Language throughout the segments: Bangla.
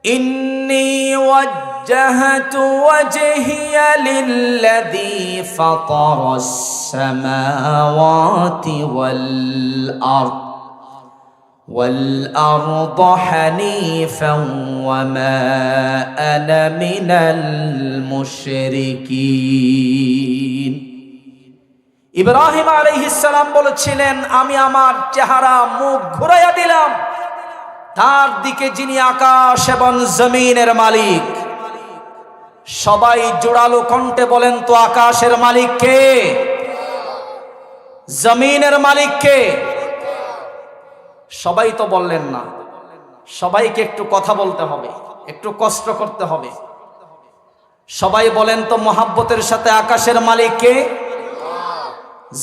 إني وجهت وجهي للذي فطر السماوات والأرض حنيفا وما أنا من المشركين ইব্রাহিম আলাইহিস সালাম বলেছিলেন, আমি আমার চেহারা মুখ ঘুরাইয়া দিলাম তার দিকে যিনি আকাশ এবং জমিনের মালিক। সবাই জোড়ালো কণ্ঠে বলেন তো, আকাশের মালিক কে? জমিনের মালিক কে? সবাই তো বললেন না। সবাইকে একটু কথা বলতে হবে, একটু কষ্ট করতে হবে। সবাই বলেন তো মোহাব্বতের সাথে, আকাশের মালিক কে?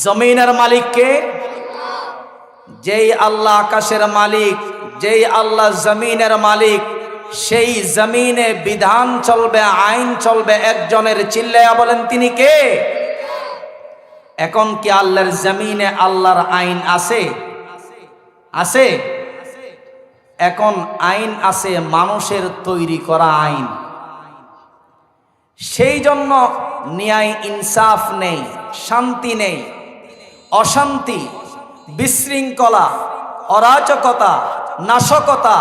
জমিনের মালিক কে? যেই আল্লাহ আকাশের মালিক, যেই আল্লাহ জমিনের মালিক, সেই জমিনে বিধান চলবে, আইন চলবে একজনের। চিল্লায়া বলেন তিনি কে? এখন কি আল্লাহর জমিনে আল্লাহর আইন আছে? আছে? এখন আইন আছে মানুষের তৈরি করা আইন। সেই জন্য ন্যায় ইনসাফ নেই, শান্তি নেই, অশান্তি, বিশৃঙ্খলা, অরাজকতা, নাশকতা,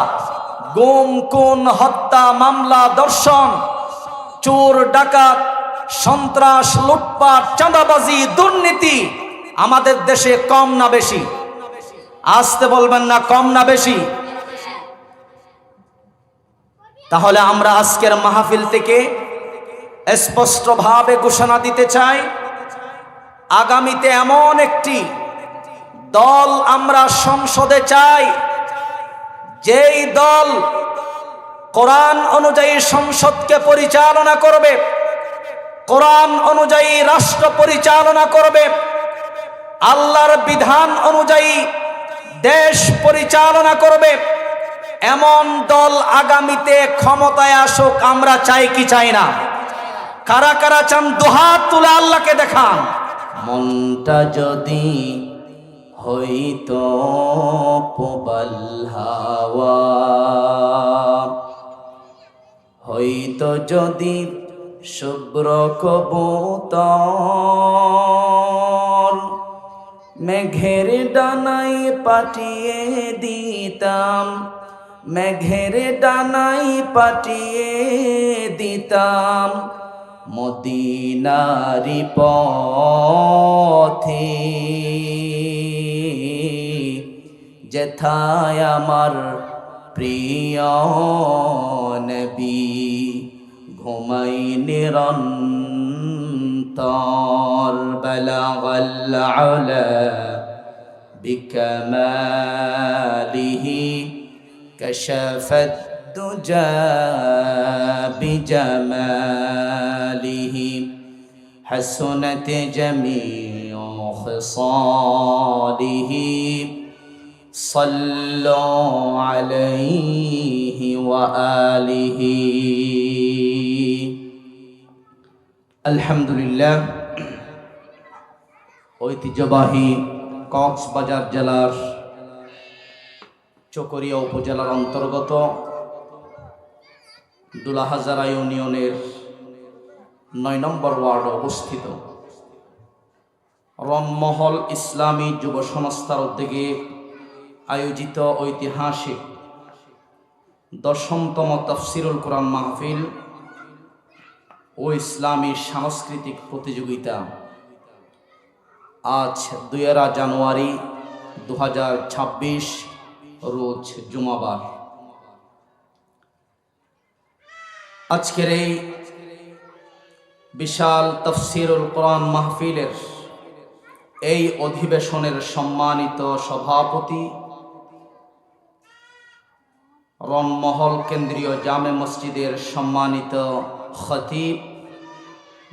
গুম খুন, হত্যা, মামলা, ধর্ষণ, চোর ডাকাত, সন্ত্রাস, লুটপাট, চাঁদাবাজি, দুর্নীতি আমাদের দেশে কম না বেশি? আসতে বলবেন না, কম না বেশি? তাহলে আমরা আজকের মাহফিল থেকে স্পষ্টভাবে ঘোষণা দিতে চাই, আগামীতে এমন একটি দল আমরা সংসদে চাই, যেই দল কোরআন অনুযায়ী সংসদকে পরিচালনা করবে, কোরআন অনুযায়ী রাষ্ট্র পরিচালনা করবে, আল্লাহর বিধান অনুযায়ী দেশ পরিচালনা করবে। এমন দল আগামীতে ক্ষমতায় আসুক আমরা চাই কি চাই না? কারা কারা চান দুহাত তুলে আল্লাহকে দেখান। মনটা যদি হইতো প্রবল হাওয়া, হইতো যদি শুভ্র কবুতর, মেঘের ডানায় পাঠিয়ে দিতাম, মেঘের ডানায় পাঠিয়ে দিতাম মদিনারি পথে, যেথায় আমার প্রিয় নবী ঘুমাই নিরন্তর। বালাগাল আলা বিকামালিহি কাশাফাত দুজা বিজামালিহি হাসনাত জামিউ খিসালিহি সাল্লু আলাইহি ওয়া আলিহি। আলহামদুলিল্লাহ, ঐতিহ্যবাহী কক্সবাজার জেলার চকরিয়া উপজেলার অন্তর্গত দুলাহাজারা ইউনিয়নের ৯ নম্বর ওয়ার্ডে অবস্থিত রমমহল ইসলামী যুব সংস্থার উদ্যোগে আয়োজিত ঐতিহাসিক ১০তম তাফসিরুল কোরআন মাহফিল ও ইসলামী সাংস্কৃতিক প্রতিযোগিতা আজ ২ জানুয়ারি ২০২৬ রোজ জুমাবার। আজকের এই বিশাল তাফসিরুল কোরআন মাহফিলের এই অধিবেশনের সম্মানিত সভাপতি, রনমহল কেন্দ্রীয় জামে মসজিদের সম্মানিত খতিব,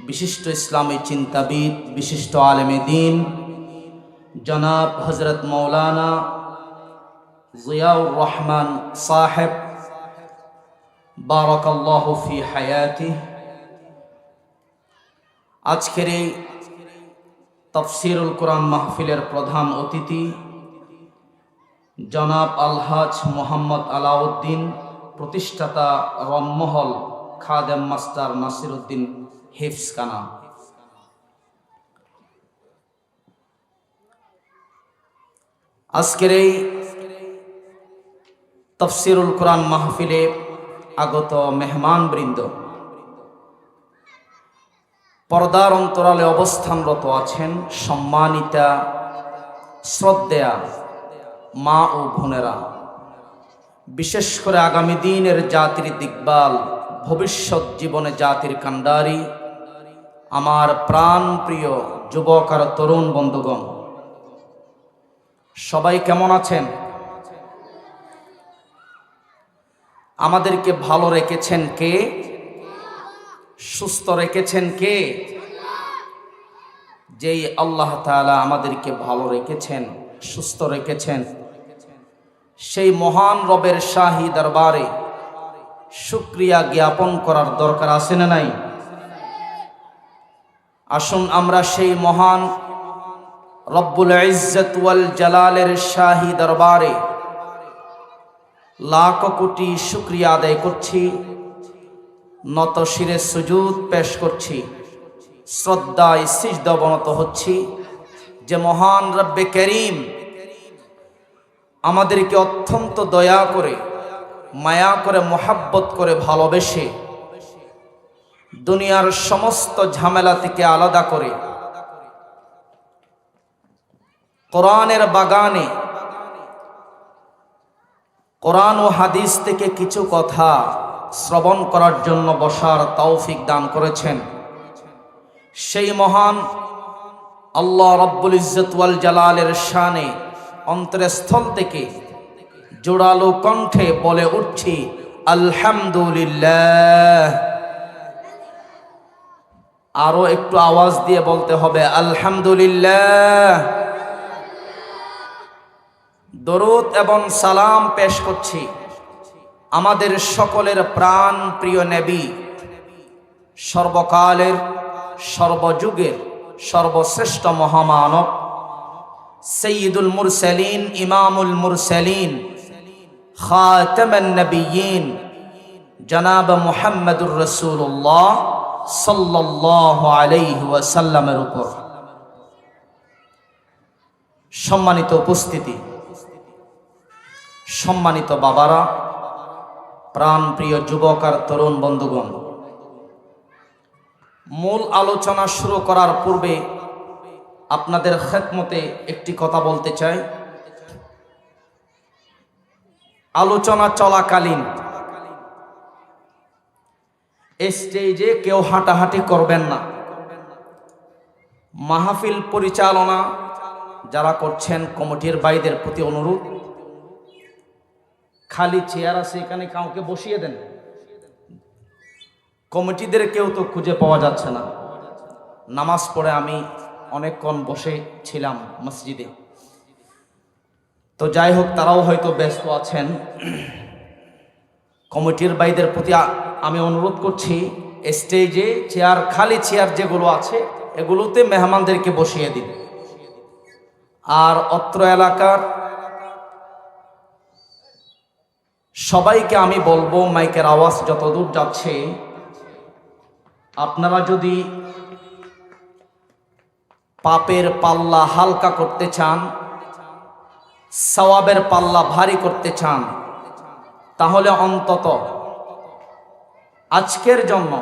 বিশিষ্ট ইসলামী চিন্তাবিদ, বিশিষ্ট আলেমে দ্বীন জনাব হযরত মৌলানা জিয়াউর রহমান সাহেব বারাকাল্লাহু ফি হায়াতিহি, আজকের এই তাফসিরুল কোরআন মাহফিলের প্রধান অতিথি জনাব আলহাজ মোহাম্মদ আলাউদ্দিন প্রতিষ্ঠাতা রনমহল খাদেম মাস্টার নাসিরউদ্দিন হিফজখানা। আজকের এই তাফসীরুল কোরআন মাহফিলে আগত মেহমানবৃন্দ, পর্দার অন্তরালে অবস্থানরত আছেন সম্মানিতা শ্রদ্ধেয়া মা ও বোনেরা, বিশেষ করে আগামী দিনের জাতির দিকবাল, ভবিষ্যৎ জীবনে জাতির কান্ডারি আমার প্রাণ প্রিয় যুবক আর তরুণ বন্ধুগণ, সবাই কেমন আছেন? আমাদেরকে ভালো রেখেছেন কে? সুস্থ রেখেছেন কে? যেই আল্লাহ তাআলা আমাদেরকে ভালো রেখেছেন, সুস্থ রেখেছেন, সেই মহান রবের শাহী দরবারে শুকরিয়া জ্ঞাপন করার দরকার আছে না নাই? আসুন আমরা সেই মহান রব্বুল ইজ্জত ওয়াল জালালের শাহী দরবারে লাখ কোটি শুকরিয়া আদায় করছি, নত শিরে সুজুদ পেশ করছি, শ্রদ্ধায় সিজদা অবনত হচ্ছি যে মহান রব্বে করিম আমাদেরকে অত্যন্ত দয়া করে, মায়া করে, মোহাব্বত করে, ভালোবেসে দুনিয়ার সমস্ত ঝামেলা থেকে আলাদা করে কোরআনের বাগানে কোরআন ও হাদিস থেকে কিছু কথা শ্রবণ করার জন্য বসার তৌফিক দান করেছেন। সেই মহান আল্লাহ রব্বুল ইজ্জত ওয়াল জালালের শানে অন্তরের স্থল থেকে জোড়ালো কণ্ঠে বলে উঠছি আলহামদুলিল্লাহ। আরো একটু আওয়াজ দিয়ে বলতে হবে আলহামদুলিল্লাহ। দরুদ এবং সালাম পেশ করছি আমাদের সকলের প্রাণ প্রিয় নবী, সর্বকালের, সর্বযুগের সর্বশ্রেষ্ঠ মহামানব, সৈয়দুল মুরসালিন, ইমামুল মুরসালিন, খাতামান নবিয়্যিন, জনাব মুহাম্মদুর রাসূলুল্লাহ সাল্লাল্লাহু আলাইহি ওয়াসাল্লামের উপর। সম্মানিত উপস্থিতি, সম্মানিত বাবারা, প্রাণ প্রিয় যুবক আর তরুণ বন্ধুগণ, মূল আলোচনা শুরু করার পূর্বে আপনাদের খেদমতে একটি কথা বলতে চাই। আলোচনা চলাকালীন স্টেজে কেউ হাঁটাহাঁটি করবেন না। মাহফিল পরিচালনা যারা করছেন কমিটির ভাইদের প্রতি অনুরোধ, খালি চেয়ার আছে এখানে কাউকে বসিয়ে দেন। কমিটিদের কেউ তো খুঁজে পাওয়া যাচ্ছে না। নামাজ পড়ে আমি অনেকক্ষণ বসে ছিলাম মসজিদে, তো যাই হোক, তারাও হয়তো ব্যস্ত আছেন। কমিটির ভাইদের প্রতি আমি অনুরোধ করছি, স্টেজে চেয়ার, খালি চেয়ার যেগুলো আছে এগুলোতে মেহমানদেরকে বসিয়ে দিন। আর অত্র এলাকার সবাইকে আমি বলবো, মাইকের আওয়াজ যতদূর যাচ্ছে, আপনারা যদি পাপের পাল্লা হালকা করতে চান, সওয়াবের পাল্লা ভারী করতে চান, তাহলে অন্তত আজকের জন্য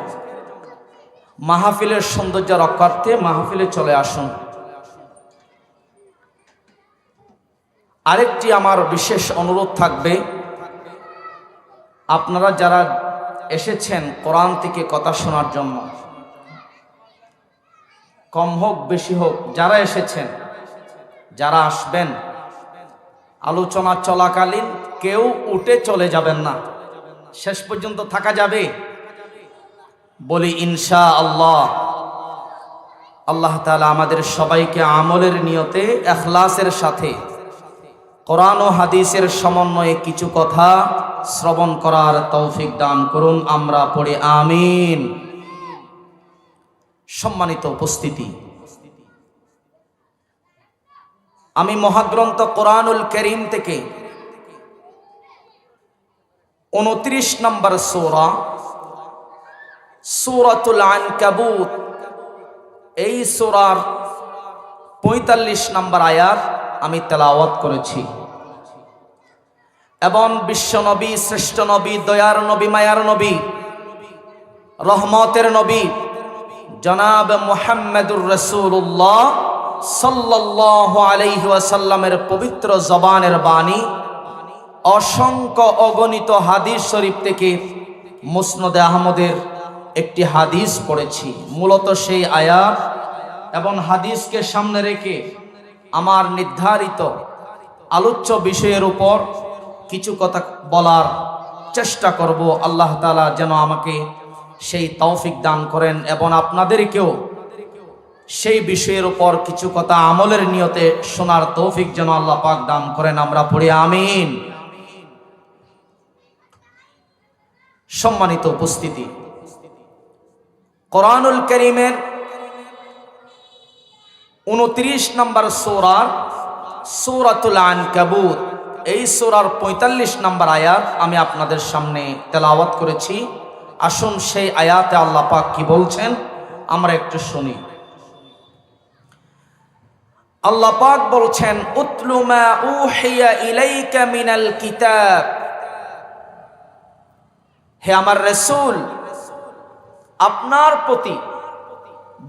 মাহফিলের সৌন্দর্য রক্ষার্থে মাহফিলে চলে আসুন। আরেকটি আমার বিশেষ অনুরোধ থাকবে, আপনারা যারা এসেছেন কোরআন থেকে কথা শোনার জন্য, কম হোক বেশি হোক, যারা এসেছেন, যারা আসবেন, আলোচনা চলাকালীন কেউ উঠে চলে যাবেন না। শেষ পর্যন্ত থাকা যাবে? বলি ইনশাআল্লাহ। আল্লাহ তাআলা আমাদের সবাইকে আমলের নিয়তে, ইখলাসের সাথে কোরআন ও হাদিসের সমন্বয়ে কিছু কথা শ্রবণ করার তৌফিক দান করুন। আমরা পড়ি আমিন। সম্মানিত উপস্থিতি, আমি মহাগ্রন্থ কোরআনুল কারীম থেকে 29 নম্বর সূরা সূরাতুল আনকাবুত, এই সূরার 45 নম্বর আয়াত আমি তেলাওয়াত করেছি। এবং বিশ্বনবী, শ্রেষ্ঠ নবী, দয়ার নবী, মায়ার নবী, রহমতের নবী জনাব মুহাম্মদুর রাসূলুল্লাহ সাল্লাল্লাহু আলাইহি ওয়াসাল্লামের পবিত্র জবানের বাণী অসংখ্য অগণিত হাদিস শরীফ থেকে মুসনদে আহমদের একটি হাদিস পড়েছি। মূলত সেই আয়াত এবং হাদিসকে সামনে রেখে আমার নির্ধারিত আলোচ্য বিষয়ের উপর কিছু কথা বলার চেষ্টা করব। আল্লাহ তাআলা যেন আমাকে সেই তৌফিক দান করেন এবং আপনাদেরকেও সেই বিষয়ের উপর কিছু কথা আমলের নিয়তে শোনার তৌফিক যেন আল্লাহ পাক দান করেন। আমরা পড়ি আমিন। সম্মানিত উপস্থিতি, কোরআনুল কারীমের 29 নম্বর সূরার সূরাতুল আনকাবুত, এই সূরার 45 নম্বর আয়াত আমি আপনাদের সামনে তেলাওয়াত করেছি। আসুন সেই আয়াতে আল্লাহ পাক কি বলছেন আমরা একটু শুনি। আল্লাহ পাক বলছেন, উতলু মা উহিয়া ইলাইকা মিনাল কিতাব, হে আমার রাসূল, আপনার প্রতি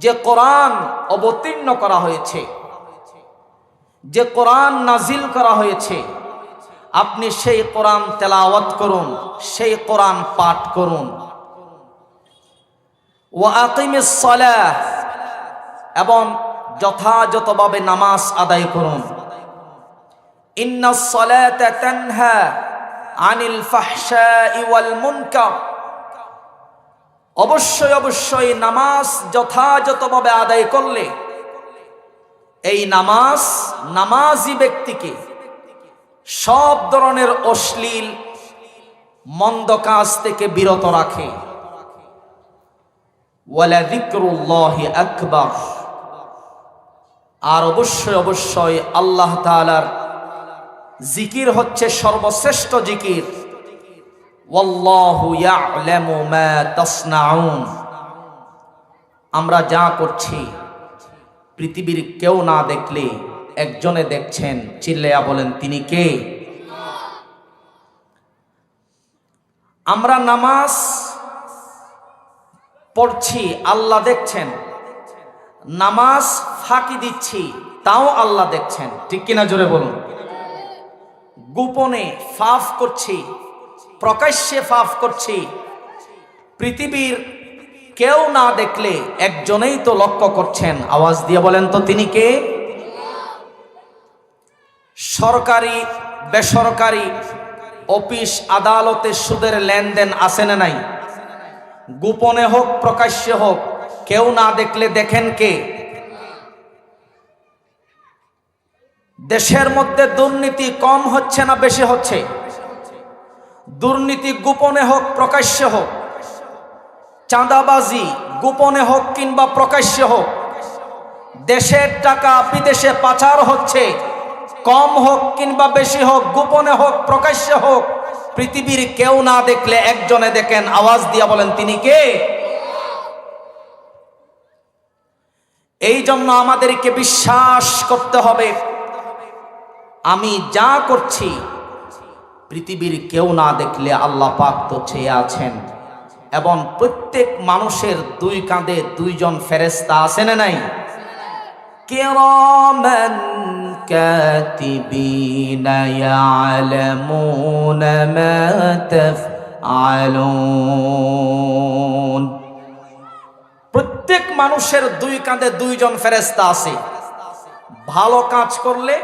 যে কোরআন অবতীর্ণ করা হয়েছে, যে কোরআন নাজিল করা হয়েছে, আপনি সেই কোরআন তেলাওয়াত করুন, সেই কোরআন পাঠ করুন। ওয়া আকিমিস সালাহ, এবং যথাযথভাবে নামাজ আদায় করুন। ইন্নাস সালাতা তানহা আনিল ফাহশাই ওয়াল মুনকার, অবশ্যই অবশ্যই নামাজ যথাযথভাবে আদায় করলে এই নামাজ নামাজি ব্যক্তিকে সব ধরনের অশ্লীল মন্দ কাজ থেকে বিরত রাখে। ওয়ালা যিকরুল্লাহি আকবার, আর অবশ্যই অবশ্যই আল্লাহ তাআলার জিকির হচ্ছে সর্বশ্রেষ্ঠ জিকির। ওয়াল্লাহু ইয়া'লামু মা তাসনাউন, আমরা যা করছি পৃথিবীর কেউ না দেখলে একজনে দেখছেন। চিল্লায়া বলেন, তিনি কে? আমরা নামাজ পড়ছি, আল্লাহ দেখছেন। নামাজ ফাঁকি দিচ্ছি, তাও আল্লাহ দেখছেন। ঠিক কিনা জোরে বলুন। গোপনে ফাফ করছি, প্রকাশ্যে ফাফ করছি, পৃথিবীর কেউ না দেখলে একজনেই তো লক্ষ্য করছেন। আওয়াজ দিয়ে বলেন তো তিনি কে? সরকারি বেসরকারি অফিস আদালতে সুদের লেনদেন আছে না নাই? গোপনে হোক প্রকাশ্যে হোক, কেউ না দেখলে দেখেন কে? দেশের মধ্যে দুর্নীতি কম হচ্ছে না বেশি হচ্ছে? দুর্নীতি গোপনে হোক প্রকাশ্যে হোক, চাঁদাবাজি গোপনে হোক কিংবা প্রকাশ্যে হোক, দেশের টাকা বিদেশে পাচার হচ্ছে, কম হোক কিংবা বেশি হোক, গোপনে হোক প্রকাশ্যে হোক, পৃথিবীর কেউ না দেখলে একজনে দেখেন। আওয়াজ দিয়া বলেন, তিনি কে? এই জন্য আমাদেরকে বিশ্বাস করতে হবে, আমি যা করছি পৃথিবীর কেউ না দেখলে আল্লাহ পাক তো চেয়ে আছেন। এবং প্রত্যেক মানুষের দুই কাঁধে দুইজন ফেরেশতা আছে না নাই? কিরামান কাতিবিনা ইয়ালামুনা মা তাফআলুন, প্রত্যেক মানুষের দুই কাঁধে দুইজন ফেরেশতা আছে। ভালো কাজ করলে,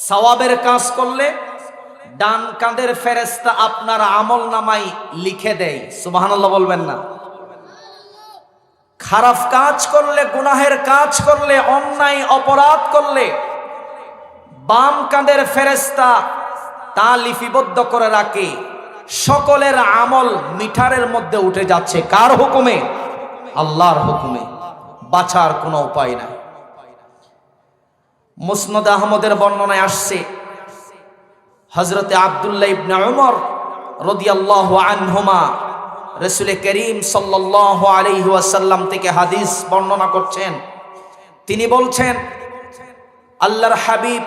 সওয়াবের কাজ করলে ডান কাঁধের ফেরেশতা আপনার আমল নামায় লিখে দেয়। সুবহানাল্লাহ বলবেন না? খারাপ কাজ করলে, গুনাহের কাজ করলে, অন্যায় অপরাধ করলে বাম কাঁধের ফেরেশতা তা লিপিবদ্ধ করে রাখে। সকলের আমল মিঠারের মধ্যে উঠে যাচ্ছে। কার হুকুমে? আল্লাহর হুকুমে। বাঁচার কোনো উপায় নাই। মুসনদ আহমদের বর্ণনায় আসছে, হযরতে আব্দুল্লাহ ইবনে উমর রাদিয়াল্লাহু আনহুমা রাসূল করিম সাল্লাল্লাহু আলাইহি ওয়াসাল্লাম থেকে হাদিস বর্ণনা করছেন। তিনি বলছেন, আল্লাহর হাবিব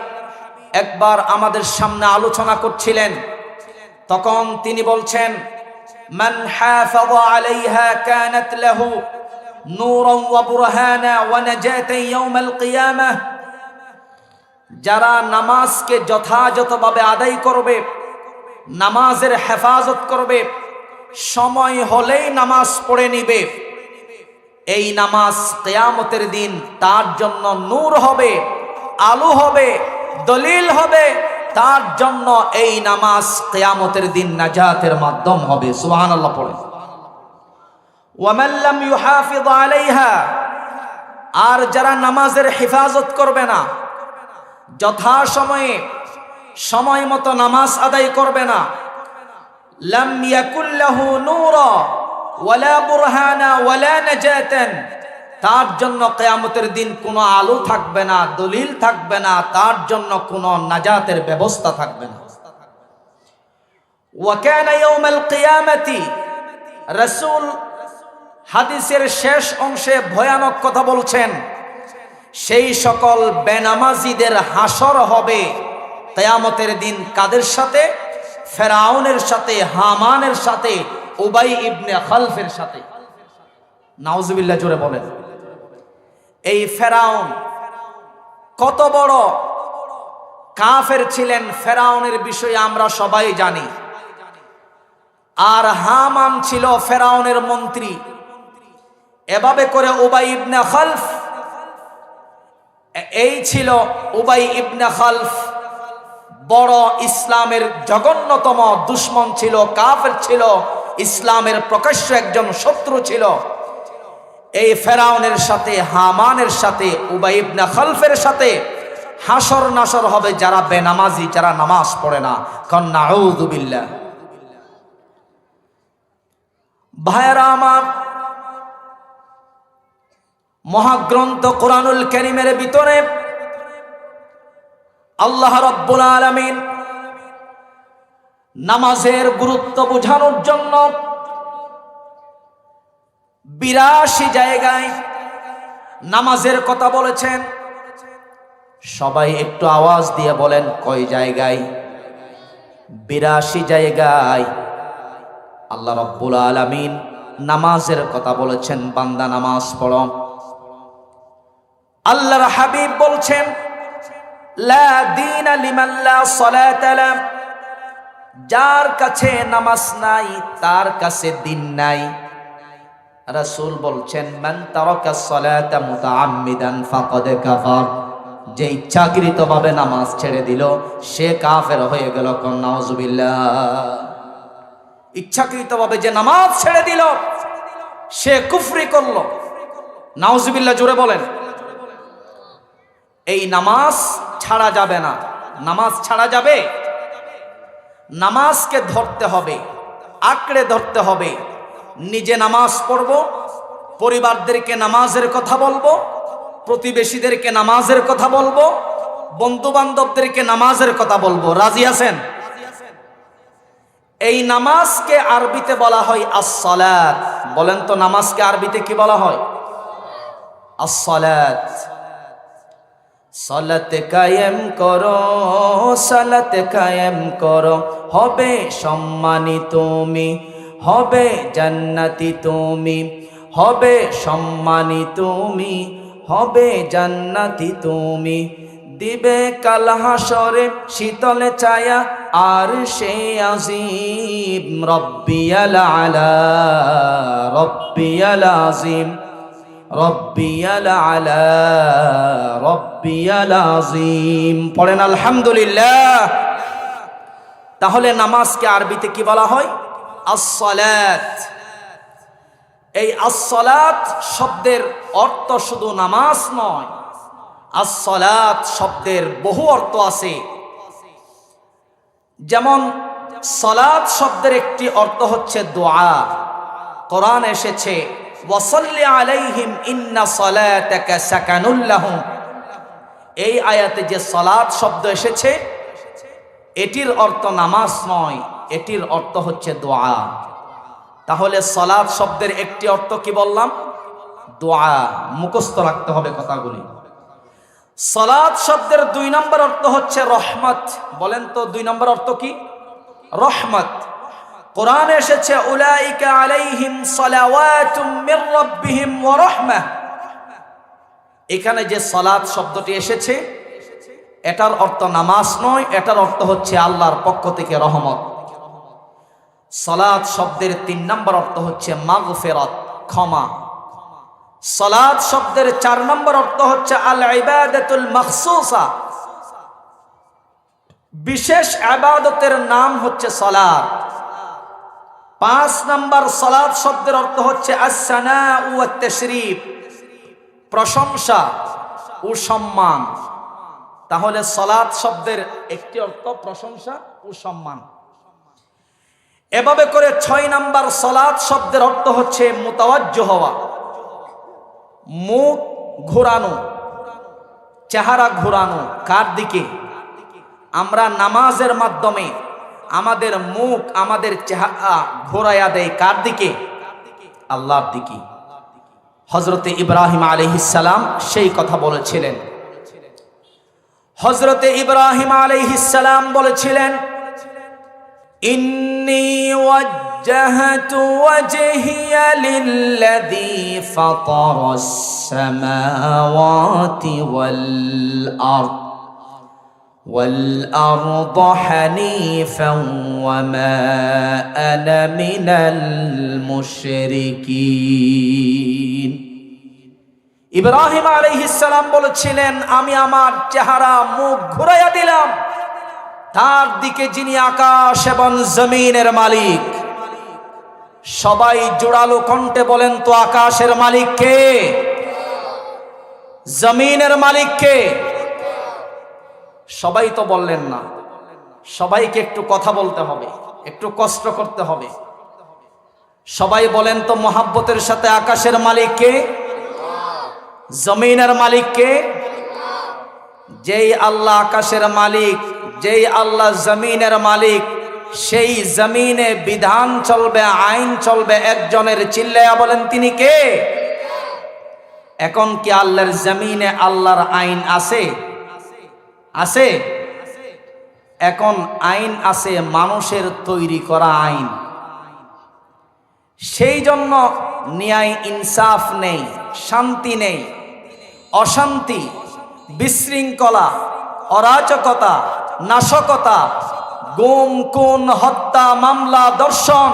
একবার আমাদের সামনে আলোচনা করছিলেন। তখন তিনি বলছেন, মান হাফাযা আলাইহা কানাত লাহু নূরান ওয়া বুরহানা ওয়া নাজাতান ইয়াউমাল কিয়ামাহ। যারা নামাজকে যথাযথভাবে আদায় করবে, নামাজের হেফাজত করবে, সময় হলেই নামাজ পড়ে নিবে, এই নামাজ কিয়ামতের দিন তার জন্য নূর হবে, আলো হবে, দলিল হবে, তার জন্য এই নামাজ কিয়ামতের দিন নাজাতের মাধ্যম হবে। সুবহানাল্লাহ পড়ে। ওয়া মান লাম ইউহাফিজ আলাইহা, আর যারা নামাজের হেফাজত করবে না, যথাসময়ে সময় মতো নামাজ আদায় করবে না, লাম ইয়াকুল লাহু নূরা ওয়ালা বুরহানা ওয়ালা নাজাতান, তার জন্য কিয়ামতের দিন কোনো আলো থাকবে না, দলিল থাকবে না, তার জন্য কোনো নাজাতের ব্যবস্থা থাকবে না। ওয়া কানা ইয়াউমাল কিয়ামাতি, রাসূল হাদিসের শেষ অংশে ভয়ানক কথা বলছেন, সেই সকল বেনামাজিদের হাসর হবে কিয়ামতের দিন কাদের সাথে? ফেরাউনের সাথে, হামানের সাথে, উবাই ইবনে খালফের সাথে। নাউজুবিল্লাহ, জোরে বলেন। এই ফেরাউন কত বড় কাফের ছিলেন, ফেরাউনের বিষয়ে আমরা সবাই জানি। আর হামান ছিল ফেরাউনের মন্ত্রী। এভাবে করে উবাই ইবনে খালফ, এই ছিল উবাই ইবনে খালফ, বড় ইসলামের জঘন্যতম দুশমন ছিল, কাফের ছিল, ইসলামের প্রকাশ্য একজন শত্রু ছিল। এই ফেরাউনের সাথে, হামানের সাথে, উবাই ইবনে খালফের সাথে হাসর নাসর হবে যারা বেনামাজি, যারা নামাজ পড়ে না। কারণ নাউযু বিল্লাহ। ভাইরা আমার, মহাগ্রন্থ কোরআনুল কারীমের ভিতরে আল্লাহ রাব্বুল আলামিন নামাজের গুরুত্ব বোঝানোর জন্য 82 জায়গায় নামাজের কথা বলেছেন। সবাই একটু আওয়াজ দিয়ে বলেন, কয় জায়গায়? 82 জায়গায় আল্লাহ রাব্বুল আলামিন নামাজের কথা বলেছেন। বান্দা নামাজ পড়ো। আল্লাহর হাবিব বলছেন, লা দীনা লিমান লা সালাতা লা, যার কাছে নামাজ নাই তার কাছে দিন নাই। রাসূল বলছেন, মান তারাকা সালাতা মুতাআম্মিদান ফাকাদ কাফার, যে ইচ্ছাকৃতভাবে নামাজ ছেড়ে দিল সে কাফের হয়ে গেল। কোন নাউজুবিল্লাহ। ইচ্ছাকৃতভাবে যে নামাজ ছেড়ে দিল সে কুফরি করলো। নাউজুবিল্লাহ, জোরে বলেন। এই নামাজ ছাড়া যাবে না। নামাজ ছাড়া যাবে? নামাজকে ধরতে হবে, আঁকড়ে ধরতে হবে। নিজে নামাজ পড়ব, পরিবারদেরকে নামাজের কথা বলবো, প্রতিবেশীদেরকে নামাজের কথা বলবো, বন্ধু বান্ধবদেরকে নামাজের কথা বলবো। রাজি আছেন? এই নামাজকে আরবিতে বলা হয় আস-সালাত। বলেন তো, নামাজকে আরবিতে কি বলা হয়? আস-সালাত। সালাত কায়েম করো, সালাত কায়েম করো, হবে সম্মানী তুমি, হবে জান্নাতি তুমি, হবে সম্মানী তুমি, হবে জান্নাতি তুমি। দিবে কাল হাসরে শীতলে ছায়া আর সে আজিম। রব্বিয়াল আলা, রব্বিয়াল আজিম, রব্বিয়াল আলা, রব্বিয়াল আজিম। পড়েন আলহামদুলিল্লাহ। তাহলে নামাজকে আরবিতে কি বলা হয়? আস-সালাত। এই আস-সালাত শব্দের অর্থ শুধু নামাজ নয়, আস-সালাত শব্দের বহু অর্থ আছে। যেমন সালাত শব্দের একটি অর্থ হচ্ছে দোয়া। কোরআন এসেছে, ওয়াসাল্লি আলাইহিম ইন্না সালাতাকা সাকানুল লাহুম। এই আয়াতে যে সালাত শব্দ এসেছে এটির অর্থ নামাজ নয়, এটির অর্থ হচ্ছে দোয়া। তাহলে সালাত শব্দের একটি অর্থ কি বললাম? দোয়া। মুখস্থ রাখতে হবে কথাগুলি। সালাত শব্দের 2 নম্বর অর্থ হচ্ছে রহমত। বলেন তো 2 নম্বর অর্থ কি? রহমত। কোরআনে এসেছে উলাইকা আলাইহিম সালাওয়াতুম মির রাব্বিহিম ওয়া রাহমাহ। এখানে যে সালাত শব্দটি এসেছে এটার অর্থ নামাজ নয়, এটার অর্থ হচ্ছে আল্লাহর পক্ষ থেকে রহমত। সালাত শব্দের 3 নম্বর অর্থ হচ্ছে মাগফিরাত, ক্ষমা। সালাত শব্দের 4 নম্বর অর্থ হচ্ছে আল ইবাদাতুল মাখসুসা, বিশেষ ইবাদতের নাম হচ্ছে সালাত। 5 নম্বর সালাত শব্দের অর্থ হচ্ছে আস-সানাউ ওয়াত তাশরীফ, প্রশংসা ও সম্মান। তাহলে সালাত শব্দের একটি অর্থ প্রশংসা ও সম্মান। এভাবে করে 6 নম্বর সালাত শব্দের অর্থ হচ্ছে মুতাওয়াজ্জিহ হওয়া, মুখ ঘোরানো, চেহারা ঘোরানো। কার দিকে? আমরা নামাজের মাধ্যমে আমাদের মুখ, আমাদের চেহারা ঘোরায়া দেয় কার দিকে? আল্লাহর দিকে। হযরতে ইব্রাহিম আলাইহিস সালাম সেই কথা বলেছিলেন। হযরতে ইব্রাহিম আলাইহিস সালাম বলেছিলেন, ইন্নী ওয়াজ্জাহতু ওয়াজহিয়া লিল্লাযী ফাতারাস সামাওয়াতি ওয়াল আরদ হানিফান ওয়া মা আনা মিনাল মুশরিকিন। ইব্রাহিম আলাইহিস সালাম বলেছিলেন, আমি আমার চেহারা মুখ ঘুরাইয়া দিলাম তার দিকে যিনি আকাশ এবং জমিনের মালিক। সবাই জোড়ালো কণ্ঠে বলেন তো আকাশের মালিক কে? জমিনের মালিক কে? সবাই তো বললেন না। সবাইকে একটু কথা বলতে হবে, একটু কষ্ট করতে হবে। সবাই বলেন তো মোহাব্বতের সাথে আকাশের মালিক কে? জমিনের মালিক কে? যেই আল্লাহ আকাশের মালিক, যেই আল্লাহ জমিনের মালিক, সেই জমিনে বিধান চলবে, আইন চলবে একজনের। চিল্লায়া বলেন তিনি কে? এখন কি আল্লাহর জমিনে আল্লাহর আইন আছে? আছে? এখন আইন আছে মানুষের তৈরি করা আইন। সেই জন্য ন্যায় ইনসাফ নেই, শান্তি নেই, অশান্তি, বিশৃঙ্খলা, অরাজকতা, নাশকতা, গুম খুন, হত্যা, মামলা, ধর্ষণ,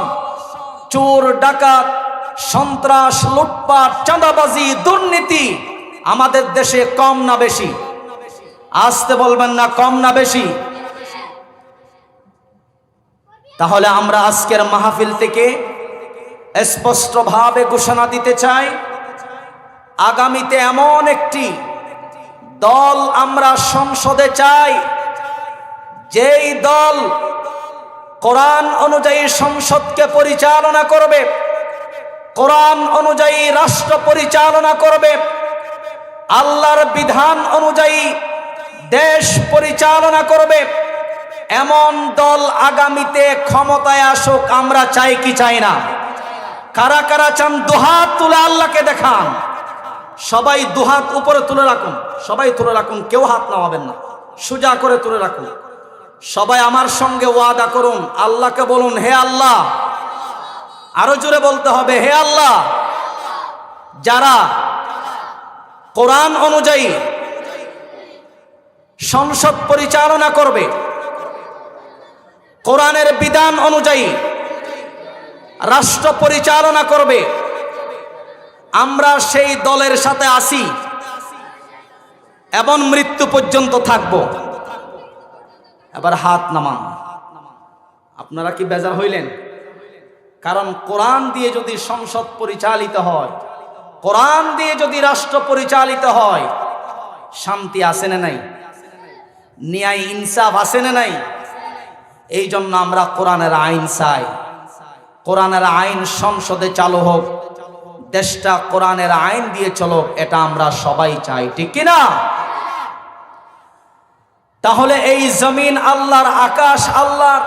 চোর ডাকাত, সন্ত্রাস, লুটপাট, চাঁদাবাজি, দুর্নীতি আমাদের দেশে কম না বেশি? আসতে বলবেন না, কম না বেশি? তাহলে আমরা আজকের মাহফিল থেকে স্পষ্টভাবে ঘোষণা দিতে চাই, আগামীতে এমন একটি দল আমরা সংসদে চাই, যেই দল কোরআন অনুযায়ী সংসদকে পরিচালনা করবে, কোরআন অনুযায়ী রাষ্ট্র পরিচালনা করবে, আল্লাহর বিধান অনুযায়ী দেশ পরিচালনা করবে। এমন দল আগামীতে ক্ষমতায় আসুক আমরা চাই কি চাই না? কারা কারা চান দুহাত তুলে আল্লাহকে দেখান। সবাই দুহাত উপরে তুলে রাখুন, সবাই তুলে রাখুন, কেউ হাত নামাবেন না, সোজা করে তুলে রাখুন। সবাই আমার সঙ্গে ওয়াদা করুন, আল্লাহকে বলুন, হে আল্লাহ। আরো জোরে বলতে হবে, হে আল্লাহ, যারা কোরআন অনুযায়ী সংসদ পরিচালনা করবে, কোরআনের বিধান অনুযায়ী রাষ্ট্র পরিচালনা করবে, আমরা সেই দলের সাথে আছি এবং মৃত্যু পর্যন্ত থাকব। এবার হাত নামান। আপনারা কি বেজার হইলেন? কারণ কোরআন দিয়ে যদি সংসদ পরিচালিত হয়, কোরআন দিয়ে যদি রাষ্ট্র পরিচালিত হয়, শান্তি আছে না নাই? ন্যায় ইনসাফ আছে না নাই? এই জন্য আমরা কোরআনের আইন চাই। কোরআনের আইন সংসদে চালু হোক, দেশটা কোরআনের আইন দিয়ে চলুক, এটা আমরা সবাই চাই, ঠিক কিনা? তাহলে এই জমিন আল্লাহর, আকাশ আল্লাহর,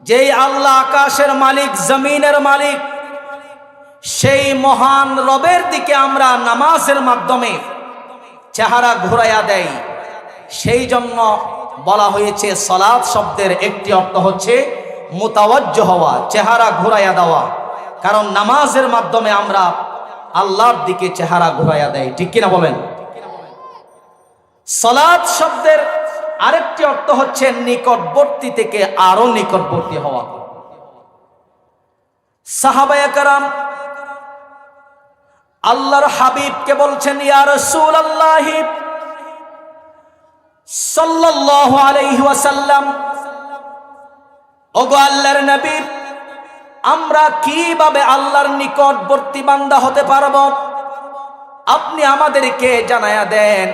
যেই আল্লাহ আকাশের মালিক, জমিনের মালিক, সেই মহান রবের দিকে আমরা নামাজের মাধ্যমে চেহারা ঘুরাইয়া দেয়। সেই জন্য বলা হয়েছে সালাত শব্দের একটি অর্থ হচ্ছে মুতাওয়াজ্জহ হওয়া, চেহারা ঘুরাইয়া দেওয়া। কারণ নামাজের মাধ্যমে আমরা আল্লাহর দিকে চেহারা ঘুরাইয়া দেয়, ঠিক কিনা বলেন? সালাত শব্দের আরেকটি অর্থ হচ্ছে নিকটবর্তী থেকে আরো নিকটবর্তী হওয়া। সাহাবায়ে কেরাম আল্লাহর হাবিবকে বলছেন, ইয়া রাসূলুল্লাহ সাল্লাল্লাহু আলাইহি ওয়াসাল্লাম, ওগো আল্লাহর নবী, আমরা কিভাবে আল্লাহর নিকটবর্তী বান্দা হতে পারব? আপনি আমাদেরকে জানায়া দেন।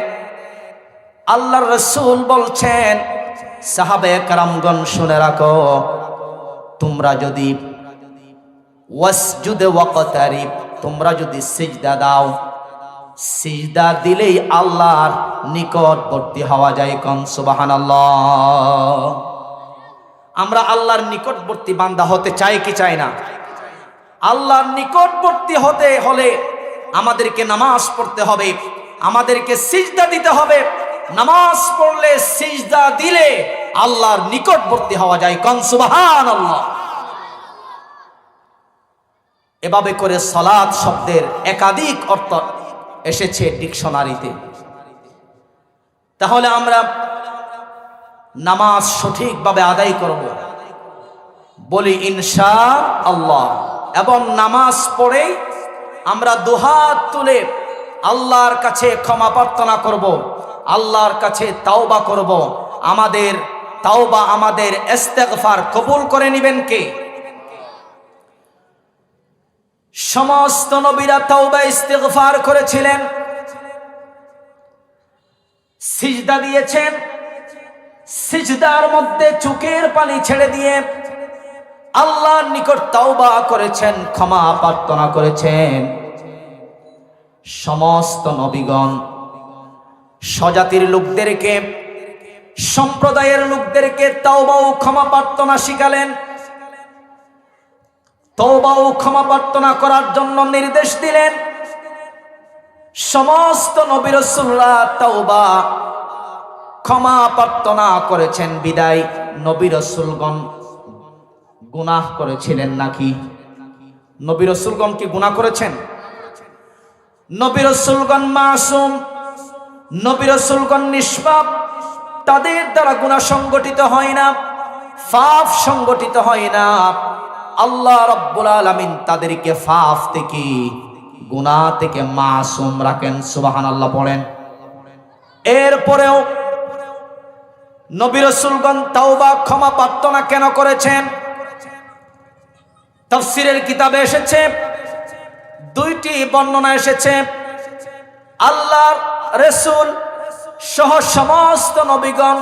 আল্লাহর রাসূল বলছেন, সাহাবায়ে কেরামগণ শুনে রাখো, তোমরা যদি ওয়াসজুদ ওয়াকতারিব, তোমরা যদি সিজদা দাও, সিজদা দিলেই আল্লাহর নিকটবর্তী হওয়া যায়। কোন সুবহানাল্লাহ। আমরা আল্লাহর নিকটবর্তী বান্দা হতে চাই কি চাই না? আল্লাহর নিকটবর্তী হতে হলে আমাদেরকে নামাজ পড়তে হবে, আমাদেরকে সিজদা দিতে হবে। নামাজ পড়লে, সিজদা দিলে আল্লাহর নিকটবর্তী হওয়া যায়। কোন সুবহানাল্লাহ। এভাবে করে সালাত শব্দের একাধিক অর্থ এসেছে ডিকশনারিতে। তাহলে আমরা নামাজ সঠিকভাবে আদায় করব, বলি ইনশাআল্লাহ। এবং নামাজ পড়ে আমরা দুহাত তুলে আল্লাহর কাছে ক্ষমা প্রার্থনা করব, আল্লাহর কাছে তাওবা করব। আমাদের তাওবা, আমাদের ইস্তেগফার কবুল করে নেবেন কে? সমস্ত নবীরা তাওবা ইস্তেগফার করেছিলেন, সিজদা দিয়েছেন, সিজদার মধ্যে চোখের পানি ছেড়ে দিয়ে আল্লাহর নিকট তাওবা করেছেন, ক্ষমা প্রার্থনা করেছেন। সমস্ত নবীগণ স্বজাতির লোকদেরকে, সম্প্রদায়ের লোকদেরকে তাওবা ও ক্ষমা প্রার্থনা শিখালেন, তওবা ও ক্ষমা প্রার্থনা করার জন্য নির্দেশ দিলেন। সমস্ত নবী রাসূলরা তাওবা ক্ষমা প্রার্থনা করেছেন, বিদায় নবী রাসূলগণ গুনাহ করেছিলেন নাকি? নবী রাসূলগণ কি গুনাহ করেছেন? নবী রাসূলগণ মাসুম, নবী রাসূলগণ নিষ্পাপ। তাদের দ্বারা গুনাহ সংগঠিত হয় না, পাপ সংগঠিত হয় না। আল্লাহ রাব্বুল আলামিন তাদেরকে পাপ থেকে, গুনাহ থেকে মাসুম রাখেন। সুবহানাল্লাহ পড়েন। এরপরেও নবী রাসূলগণ তাওবা ক্ষমা প্রার্থনা কেন করেছেন? তাফসীরের কিতাবে এসেছে, দুইটি বর্ণনা এসেছে। আল্লাহর রাসূল সহ সমস্ত নবীগণ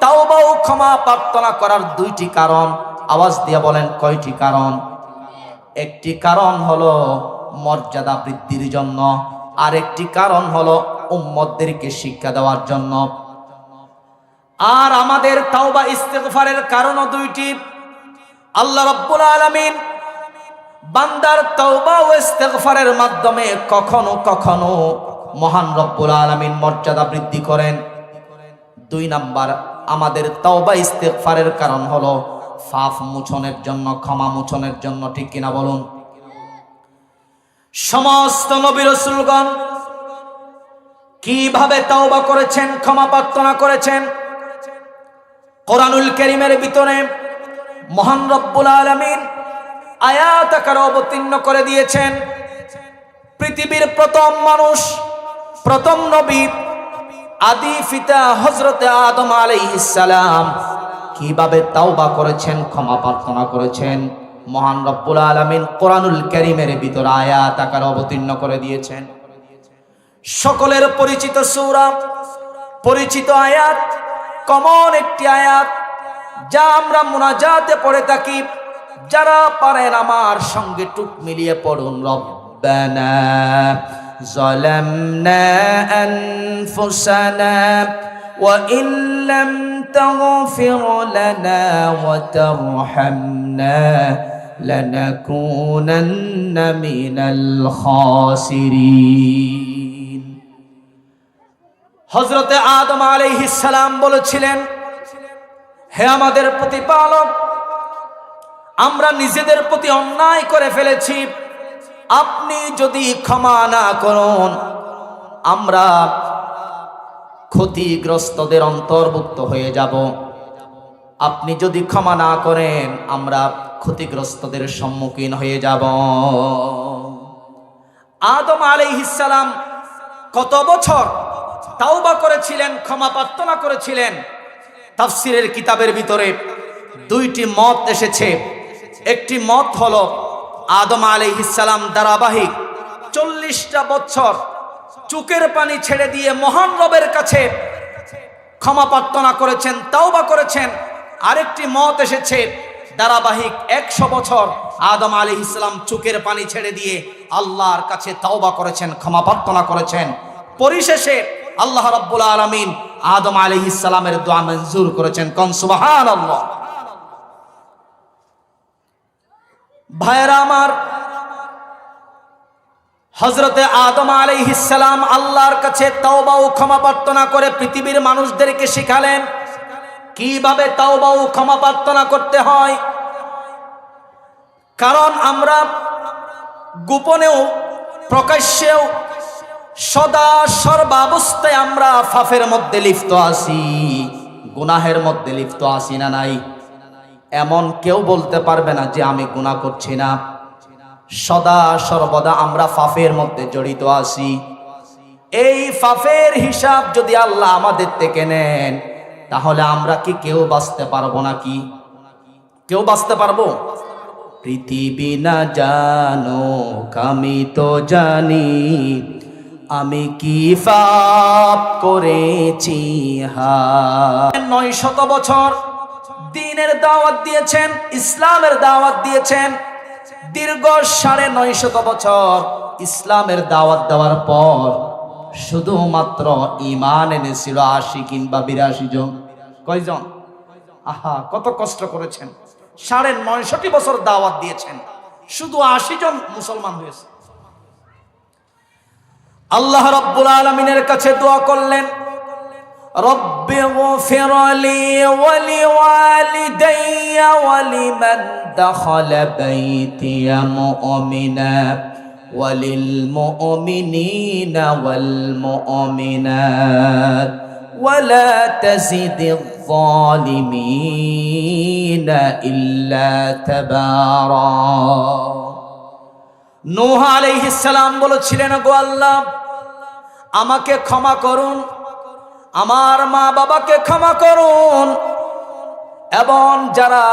তাওবা ও ক্ষমা প্রার্থনা করার দুইটি কারণ। আওয়াজ দিয়ে বলেন কয়টি কারণ? একটি কারণ হলো মর্যাদা বৃদ্ধির জন্য, আর একটি কারণ হলো উম্মতদেরকে শিক্ষা দেওয়ার জন্য। আর আমাদের তাওবা ইস্তেগফারের কারণও দুইটি। আল্লাহ রাব্বুল আলামিন বান্দার তাওবা ও ইস্তেগফারের মাধ্যমে কখনো কখনো মহান রব্বুল আলামিন মর্যাদা বৃদ্ধি করেন। দুই নাম্বার, আমাদের তাওবা ইস্তেগফারের কারণ হলো পাপ মোচনের জন্য, ক্ষমা মোচনের জন্য, ঠিক কিনা বলুন? সমস্ত নবী রাসূলগণ কিভাবে তাওবা করেছেন, ক্ষমা প্রার্থনা করেছেন? কোরআনুল কারীমের ভিতরে মহান রব্বুল আলামিন আয়াত আকারে অবতীর্ণ করে দিয়েছেন। পৃথিবীর প্রথম মানুষ, প্রথম নবী, আদি পিতা হযরতে আদম আলাইহিস সালাম কিভাবে তাওবা করেছেন, ক্ষমা প্রার্থনা করেছেন, মহান রব্বুল আলামিন কোরআনুল কারীমের ভিতরে আয়াত আকারে অবতীর্ণ করে দিয়েছেন। সকলের পরিচিত সূরা, পরিচিত আয়াত, কমন একটি আয়াত যা আমরা মুনাজাতে পড়ে থাকি। যারা পারেন আমার সঙ্গে টুক মিলিয়ে পড়ুন, রব্বানা যালামনা আনফুসানা ওয়া ইন লাম تغفر لنا وترحمنا لنكونن من الخاسرين হযরতে আদম আলাইহিস সালাম বলেছিলেন, হে আমাদের প্রতিপালক, আমরা নিজেদের প্রতি অন্যায় করে ফেলেছি, আপনি যদি ক্ষমা না করুন আমরা ক্ষতিগ্রস্তদের অন্তর্ভুক্ত হয়ে যাব। আপনি যদি ক্ষমা না করেন আমরা ক্ষতিগ্রস্তদের সম্মুখীন হয়ে যাব। আদম আলাইহিস সালাম কত বছর তাওবা করেছিলেন, ক্ষমা প্রার্থনা করেছিলেন। তাফসীরের কিতাবের ভিতরে দুইটি মত এসেছে। একটি মত হলো আদম আলাইহিস সালাম ধারাবাহিক 40টা বছর চোখের পানি ছেড়ে দিয়ে মহান রবের কাছে ক্ষমা প্রার্থনা করেছেন, তাওবা করেছেন। আরেকটি মত এসেছে ধারাবাহিক 100 বছর আদম আলাইহিস সালাম চোখের পানি ছেড়ে দিয়ে আল্লাহর কাছে তাওবা করেছেন, ক্ষমা প্রার্থনা করেছেন। পরিশেষে আল্লাহ রাব্বুল আলামিন আদম আলাইহিস সালামের দোয়া মঞ্জুর করেছেন। কোন সুবহানাল্লাহ। ভাইরা আমার, হযরতে আদম আলাইহিস সালাম আল্লাহর কাছে তাওবা ও ক্ষমা প্রার্থনা করে পৃথিবীর মানুষদেরকে শিখালেন কিভাবে তাওবা ও ক্ষমা প্রার্থনা করতে হয়। কারণ আমরা গোপনেও প্রকাশ্যেও সদা সর্বাবস্থায় আমরা পাপের মধ্যে লিপ্ত আছি, গুনাহের মধ্যে লিপ্ত আছি না নাই? এমন কেউ বলতে পারবে না যে আমি গুনাহ করছি না। সদা সর্বদা আমরা পাপের মধ্যে জড়িত আছি। এই পাপের হিসাব যদি আল্লাহ আমাদের থেকে নেন তাহলে আমরা কি কেউ বাঁচতে পারবো নাকি? কেউ বাঁচতে পারবো? পৃথিবী না জানো আমি তো জানি আমি কি পাপ করেছি। 900 বছর দ্বীনের দাওয়াত দিয়েছেন, ইসলামের দাওয়াত দিয়েছেন। দীর্ঘ 950 বছর ইসলামের দাওয়াত দেওয়ার পর শুধুমাত্র ঈমান এনেছিল 80 কিংবা 82 জন। কয়জন? আহা, কত কষ্ট করেছেন। 950 বছর দাওয়াত দিয়েছেন, শুধু 80 জন মুসলমান হয়েছে। আল্লাহ রাব্বুল আলামিনের কাছে দোয়া করলেন, রব্বি গফিরলি ওয়া লিওয়ালিদাইয়া ওয়া লিমান দাখালা বাইতিয়া মুমিনা ওয়া লিল মুমিনিনা ওয়াল মুমিনাত ওয়া লা তাজিদিয যালিমিনা ইল্লা তাবারা। নূহ আলাইহিস সালাম বলেছিলেন, গো আল্লাহ আমাকে ক্ষমা করুন, আমার মা বাবাকে ক্ষমা করুন, এবং যারা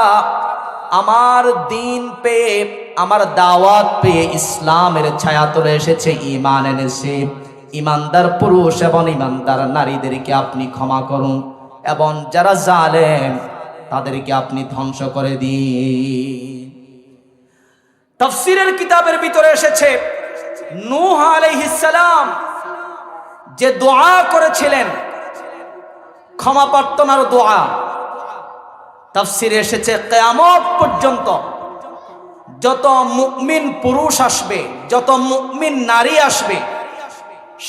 আমার দিন পেয়ে আমার দাওয়াত পেয়ে ইসলামের ছায়াতলে এসেছে, ঈমান এনেছে, ঈমানদার পুরুষ এবং ঈমানদার নারীদেরকে আপনি ক্ষমা করুন, এবং যারা জালেম তাদেরকে আপনি ধ্বংস করে দিন। তাফসীরের কিতাবের ভিতরে এসেছে নূহ আলাইহিস সালাম যে দোয়া করেছিলেন ক্ষমা প্রার্থনার দোয়া, তাফসীরে এসেছে কিয়ামত পর্যন্ত যত মুমিন পুরুষ আসবে, যত মুমিন নারী আসবে,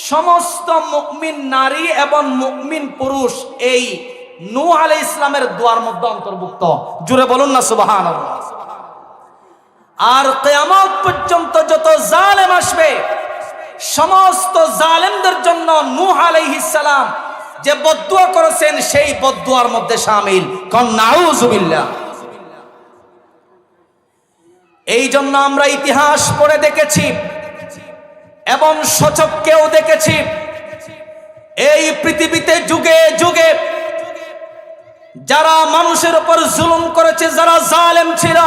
সমস্ত মুমিন নারী এবং মুমিন পুরুষ এই নূহ আলাইহিস সালামের দোয়ার মধ্যে অন্তর্ভুক্ত। জুড়ে বলুন না সুবহানাল্লাহ। আর কিয়ামত পর্যন্ত যত জালেম আসবে, সমস্ত জালেমদের জন্য নূহ আলাইহিস সালাম যে বদদুয়া করেছেন সেই বদদুয়ার মধ্যে শামিল। কোন নাউযুবিল্লাহ। এই জন্য আমরা ইতিহাস পড়ে দেখেছি এবং সচক্ষেও দেখেছি, এই পৃথিবীতে যুগে যুগে যারা মানুষের উপর জুলুম করেছে, যারা জালেম ছিল,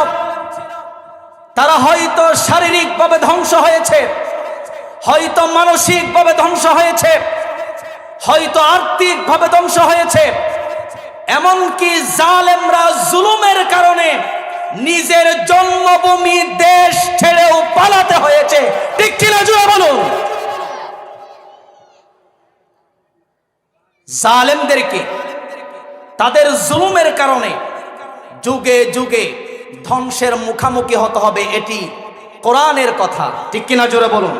তারা হয়তো শারীরিকভাবে ধ্বংস হয়েছে, হয়তো মানসিকভাবে ধ্বংস হয়েছে, হয়তো আর্থিকভাবে ধ্বংস হয়েছে, এমনকি জালেমরা জুলুমের কারণে নিজের জন্মভূমি দেশ ছেড়েও পালাতে হয়েছে। ঠিক কিনা জোরে বলুন। জালেমদেরকে তাদের জুলুমের কারণে যুগে যুগে ধ্বংসের মুখোমুখি হতে হবে, এটি কোরআনের কথা, ঠিক কিনা জোরে বলুন।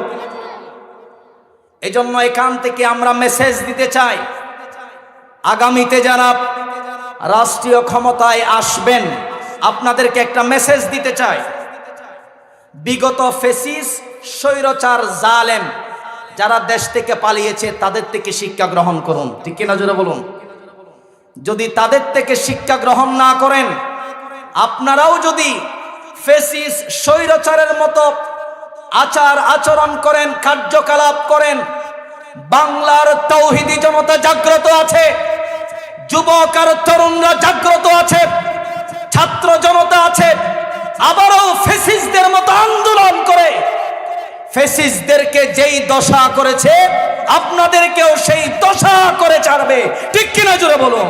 এজন্য এখান থেকে আমরা মেসেজ দিতে চাই, আগামীতে যারা রাষ্ট্রীয় ক্ষমতায় আসবেন আপনাদেরকে একটা মেসেজ দিতে চাই, বিগত ফ্যাসিস্ট স্বৈরাচার জালেম যারা দেশ থেকে পালিয়েছে তাদের থেকে শিক্ষা গ্রহণ করুন, ঠিক কিনা জোরে বলুন। যদি তাদের থেকে শিক্ষা গ্রহণ না করেন, আপনারাও যদি ফ্যাসিস্ট স্বৈরাচারের মতো আচার আচরণ করেন, কার্যকলাপ করেন, বাংলার তাওহীদি জনতা জাগ্রত আছে, যুবক আর তরুণরা জাগ্রত আছে, ছাত্র জনতা আছে, আবারও ফ্যাসিস্টদের মতো আন্দোলন করে ফ্যাসিস্টদেরকে যেই দশা করেছে আপনাদেরকেও সেই দশা করে ছাড়বে, ঠিক কিনা জোরে বলুন।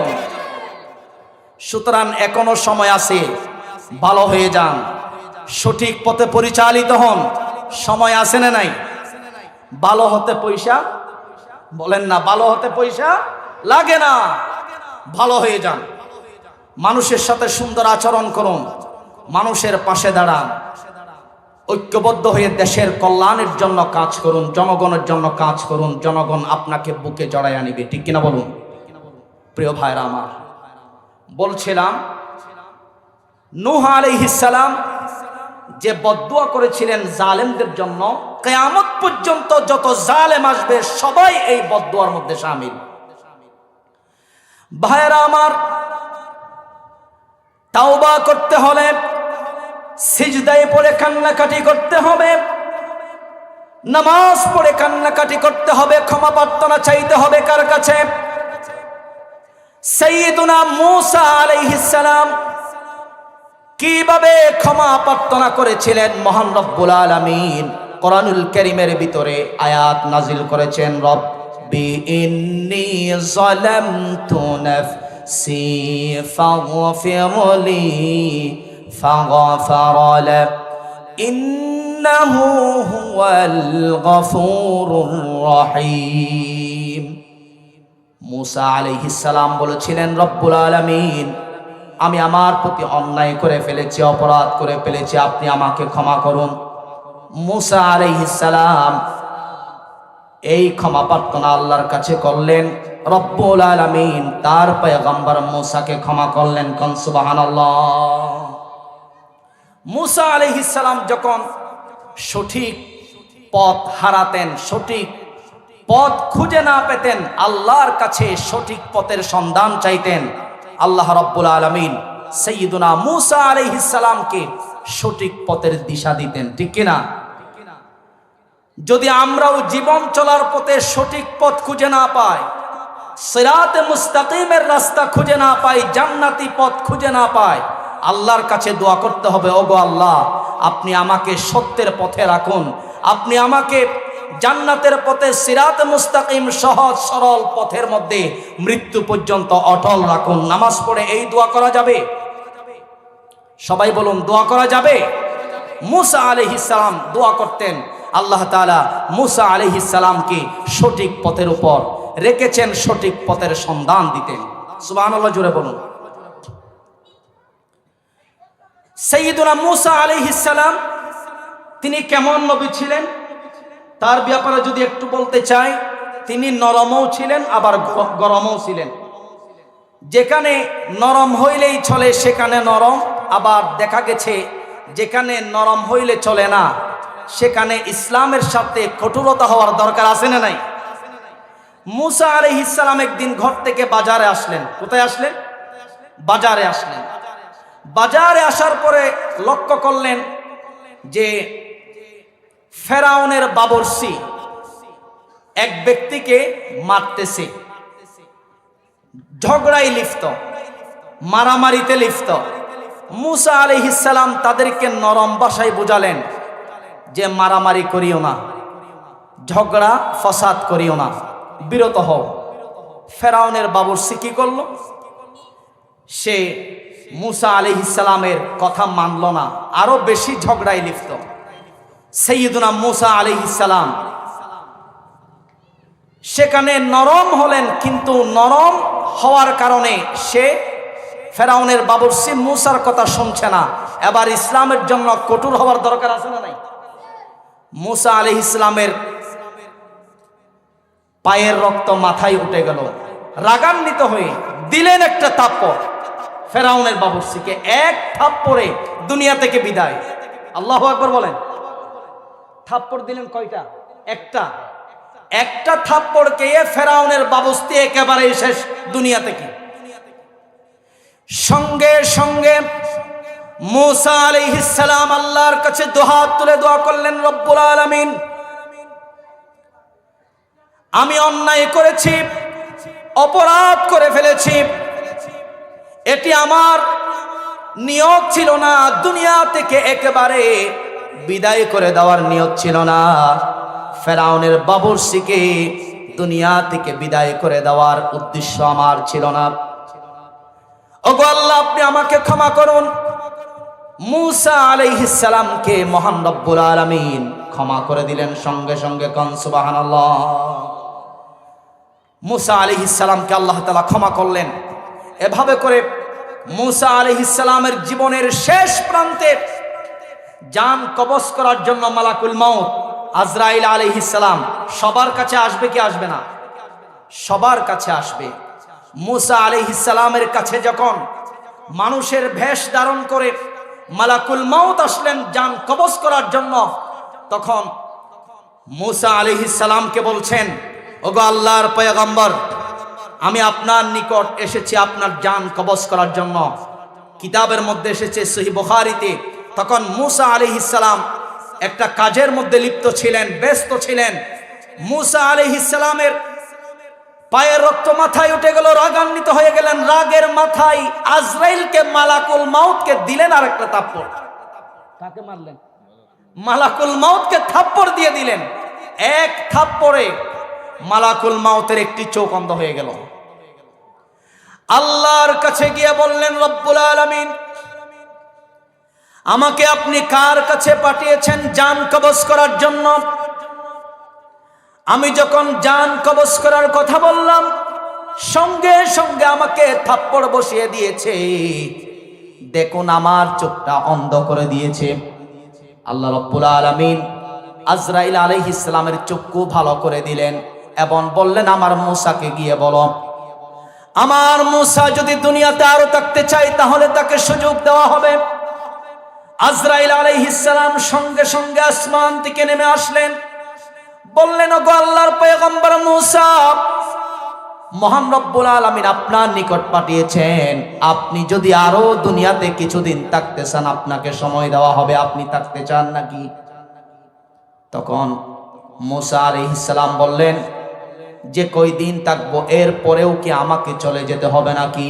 সুতরাং এখনো সময় আছে, ভালো হয়ে যান, সঠিক পথে পরিচালিত হন। সময় আছে না নাই? ভালো হতে পয়সা বলেন না, ভালো হতে পয়সা লাগে না, ভালো হয়ে যান, মানুষের সাথে সুন্দর আচরণ করুন, মানুষের পাশে দাঁড়ান, ঐক্যবদ্ধ হয়ে দেশের কল্যাণের জন্য কাজ করুন, জনগণের জন্য কাজ করুন, জনগণ আপনাকে বুকে জড়াইয়া নিবে, ঠিক কিনা বলুন। প্রিয় ভাইরা আমার, বলছিলাম নূহ আলাইহিস সালাম যে বদদুয়া করেছিলেন জালেমদের জন্য, কিয়ামত পর্যন্ত যত জালেম আসবে সবাই এই বদদুয়ার মধ্যে শামিল। ভাইরা আমার, তাওবা করতে হলে সিজদায় পড়ে কান্নাকাটি করতে হবে, নামাজ পড়ে কান্নাকাটি করতে হবে, ক্ষমা প্রার্থনা চাইতে হবে কার কাছে? সাইয়্যিদুনা মূসা আলাইহিস সালাম কিভাবে ক্ষমা প্রার্থনা করেছিলেন মহান রব্বুল আলামিন কোরআনুল কারীমের ভিতরে আয়াত নাজিল করেছেন, রব্বি ইন্নী যালামতু নাফসি ফাগফিরলি ফাগফারা লা ইন্নাহু হুয়াল গফুরুর রহিম। মূসা আলাইহিস সালাম বলেছিলেন, রব্বুল আলামিন আমি আমার প্রতি অন্যায় করে ফেলেছি, অপরাধ করে ফেলেছি, আপনি আমাকে ক্ষমা করুন। মূসা আলাইহিস সালাম এই ক্ষমা প্রার্থনা আল্লাহর কাছে করলেন, রব্বুল আলামিন তার পয়গম্বর মূসাকে ক্ষমা করলেন, কোন সুবহানাল্লাহ। মূসা আলাইহিস সালাম যখন সঠিক পথ হারাতেন, সঠিক পথ খুঁজে না পেতেন, আল্লাহর কাছে সঠিক পথের সন্ধান চাইতেন, আল্লাহ রাব্বুল আলামিন সাইয়্যিদুনা মূসা আলাইহিস সালামকে সঠিক পথের দিশা দিতেন, ঠিক কিনা? যদি আমরাও জীবন চলার পথে সঠিক পথ খুঁজে না পাই, সিরাতে মুস্তাকিমের রাস্তা খুঁজে না পাই, জান্নাতি পথ খুঁজে না পাই, আল্লাহর কাছে দোয়া করতে হবে, ওগো আল্লাহ আপনি আমাকে সত্যের পথে রাখুন, আপনি আমাকে জান্নাতের পথে সিরাতে মুস্তাকিম সহজ সরল পথের মধ্যে মৃত্যু পর্যন্ত অটল রাখুন। নামাজ পড়ে এই দোয়া করা যাবে? সবাই বলুন, দোয়া করা যাবে? মূসা আলাইহিস সালাম দোয়া করতেন, আল্লাহ তাআলা মূসা আলাইহিস সালামকে সঠিক পথের উপর রেখেছেন, সঠিক পথের সন্ধান দিতেন। সুবহানাল্লাহ, জোরে বলুন। সাইয়্যিদুনা মূসা আলাইহিস সালাম তিনি কেমন নবী ছিলেন তার ব্যাপারে যদি একটু বলতে চাই, তিনি নরমও ছিলেন আবার গরমও ছিলেন। যেখানে নরম হইলেই চলে সেখানে নরম, আবার দেখা গেছে যেখানে নরম হইলে চলে না সেখানে ইসলামের সাথে কঠোরতা হওয়ার দরকার আছে না নাই? মূসা আলাইহিস সালাম একদিন ঘর থেকে বাজারে আসলেন। কোথায় আসলেন? বাজারে আসলেন। বাজারে আসার পরে লক্ষ্য করলেন যে ফেরাউনের বাবরসি এক ব্যক্তিকে মারতেছে, ঝগড়ায় লিপ্ত, মারামারিতে লিপ্ত। মূসা আলাইহিস সালাম তাদেরকে নরম ভাষায় বুঝালেন যে মারামারি করিও না, ঝগড়া ফসাদ করিও না, বিরত হও। ফেরাউনের বাবরসি কি করলো? সে মূসা আলাইহিস সালামের কথা মানল না, আরো বেশি ঝগড়ায় লিপ্ত। সাইয়্যিদুনা মূসা আলাইহিস সালাম সেখানে নরম হলেন, কিন্তু নরম হওয়ার কারণে সে ফেরাউনের বাবুর্চি মুসার কথা শুনছে না। এবার ইসলামের জন্য কঠোর হওয়ার দরকার আছে না নাই? মুসা আলাইহিস সালামের পায়ের রক্ত মাথায় উঠে গেল। রাগান্বিত হয়ে দিলেন একটা থাপ্পড় ফেরাউনের বাবুর্চিকে। এক থাপ্পড়ে দুনিয়া থেকে বিদায়। আল্লাহু আকবার বলেন। থাপ্পড় দিলেন কয়টা? একটা। একটা থাপ্পড় খেয়ে ফেরাউনের বাবুর্চি একেবারে শেষ দুনিয়া থেকে। সঙ্গে সঙ্গে মুসা আলাইহিস সালাম আল্লাহর কাছে দুহাত তুলে দোয়া করলেন, রব্বুল আলামিন, আমি অন্যায় করেছি, অপরাধ করে ফেলেছি। এটি আমার নিয়ত ছিল না, দুনিয়া থেকে একেবারে বিদায় করে দেওয়ার নিয়ত ছিল না। ফেরাউনের বাবুর্চিকে দুনিয়া থেকে বিদায় করে দেওয়ার উদ্দেশ্য আমার ছিল না। ওগো আল্লাহ, আপনি আমাকে ক্ষমা করুন। মুসা আলাইহিস সালামকে মহান রব্বুল আলামিন ক্ষমা করে দিলেন। সঙ্গে সঙ্গে কোন সুবহানাল্লাহ। মুসা আলাইহিস সালামকে আল্লাহ তাআলা ক্ষমা করলেন। এভাবে করে মুসা আলাইহিস সালামের জীবনের শেষ প্রান্তে জান কবজ করার জন্য মালাকুল মাউত আজরাইল আলাইহিস সালাম সবার কাছে আসবে কি আসবে না? সবার কাছে আসবে। মুসা আলাইহিস সালামের কাছে যখন মানুষের বেশ ধারণ করে মালাকুল মাউত আসলেন জান কবজ করার জন্য, তখন মুসা আলাইহিস সালামকে বলছেন, ওগো আল্লাহর পয়গম্বর, আমি আপনার নিকট এসেছি আপনার জান কবজ করার জন্য। কিতাবের মধ্যে এসেছে সহিহ বুখারীতে, তখন মুসা আলাইহিস সালাম একটা কাজের মধ্যে লিপ্ত ছিলেন, ব্যস্ত ছিলেন। মুসা আলাইহিস সালামের পায়ের রক্ত মাথায় উঠে গেল, রাগান্বিত হয়ে গেলেন। রাগের মাথায় আজরাইলকে মালাকুল মাউতকে দিলেন আর একটা থাপ্পড়। কাকে মারলেন? মালাকুল মাউতকে থাপ্পড় দিয়ে দিলেন। এক থাপ্পড়ে মালাকুল মাউতের একটি চোখ অন্ধ হয়ে গেল। আল্লাহর কাছে গিয়ে বললেন, রব্বুল আলামিন, আমাকে আপনি কার কাছে পাঠিয়েছেন জান কবজ করার জন্য? আমি যখন জান কবজ করার কথা বললাম, সঙ্গে সঙ্গে আমাকে থাপ্পড় বসিয়ে দিয়েছে। দেখুন আমার চোখটা অন্ধ করে দিয়েছে। আল্লাহ রাব্বুল আলামিন আজরাইল আলাইহিস সালামের চক্ষু ভালো করে দিলেন এবং বললেন, আমার মুসাকে গিয়ে বলো, আমার মুসা যদি দুনিয়াতে আরো থাকতে চায় তাহলে তাকে সুযোগ দেওয়া হবে। আজরাইল আলাইহিস সালাম সঙ্গে সঙ্গে আসমান থেকে নেমে আসলেন। বললেন, ওগো আল্লাহর পয়গম্বর মুসা, মহান রব্বুল আলামিন আপনার নিকট পাঠিয়েছেন। আপনি যদি আরো দুনিয়াতে কিছুদিন থাকতে চান আপনাকে সময় দেওয়া হবে। আপনি থাকতে চান নাকি? তখন মুসা আলাইহিস সালাম বললেন, যে কয়দিন থাকবো এর পরেও কি আমাকে চলে যেতে হবে নাকি?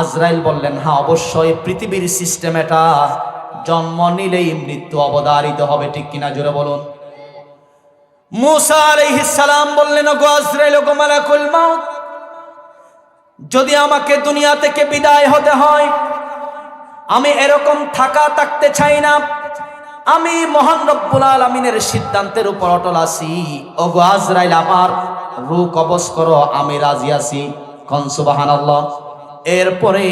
আজরাইল বললেন, হ্যাঁ অবশ্যই, পৃথিবীর সিস্টেম এটা, জন্ম নিলেই মৃত্যু অবধারিত হবে। ঠিক কিনা জোরে বলুন। মুসা আলাইহিস সালাম বললেন, ওগো আজরাইল, ওগো মালাকুল মাউত, যদি আমাকে দুনিয়া থেকে বিদায় হতে হয়, আমি এরকম থাকতে চাই না। আমি মহান রব্বুল আলামিনের সিদ্ধান্তের উপর অটল আছি। ওগো আজরাইল, আমার রূহ কবজ করো, আমি রাজি আছি। কোন সুবহানাল্লাহ। এরপরে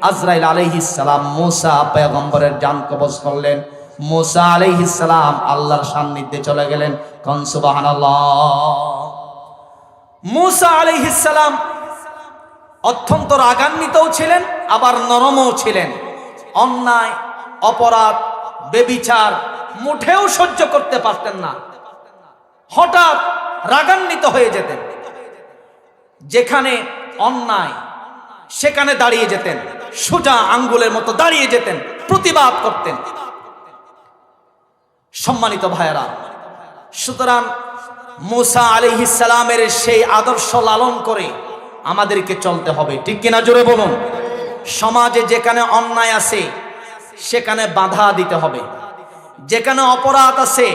আজরাইল আলাইহিস সালাম মুসা পয়গম্বরের জান কবজ করলেন। মুসা আলাইহিস সালাম আল্লাহর সান্নিধ্যে চলে গেলেন। কোন সুবহানাল্লাহ। মুসা আলাইহিস সালাম অত্যন্ত রাগান্বিতও ছিলেন, আবার নরমও ছিলেন। অন্যায়, অপরাধ, বেবিচার মুঠেও সহ্য করতে পারতেন না। হঠাৎ রাগান্বিত হয়ে যেতেন। যেখানে অন্যায় সেখানে দাঁড়িয়ে যেতেন, সোজা আঙ্গুলের মতো দাঁড়িয়ে যেতেন, প্রতিবাদ করতেন। সম্মানিত ভাইয়েরা, সুতরাং মুসা আলাইহিস সালামের সেই আদর্শ লালন করে আমাদেরকে চলতে হবে। ঠিক কিনা জোরে বলুন। সমাজে যেখানে অন্যায় আছে সেখানে বাধা দিতে হবে, যেখানে অপরাধ আছে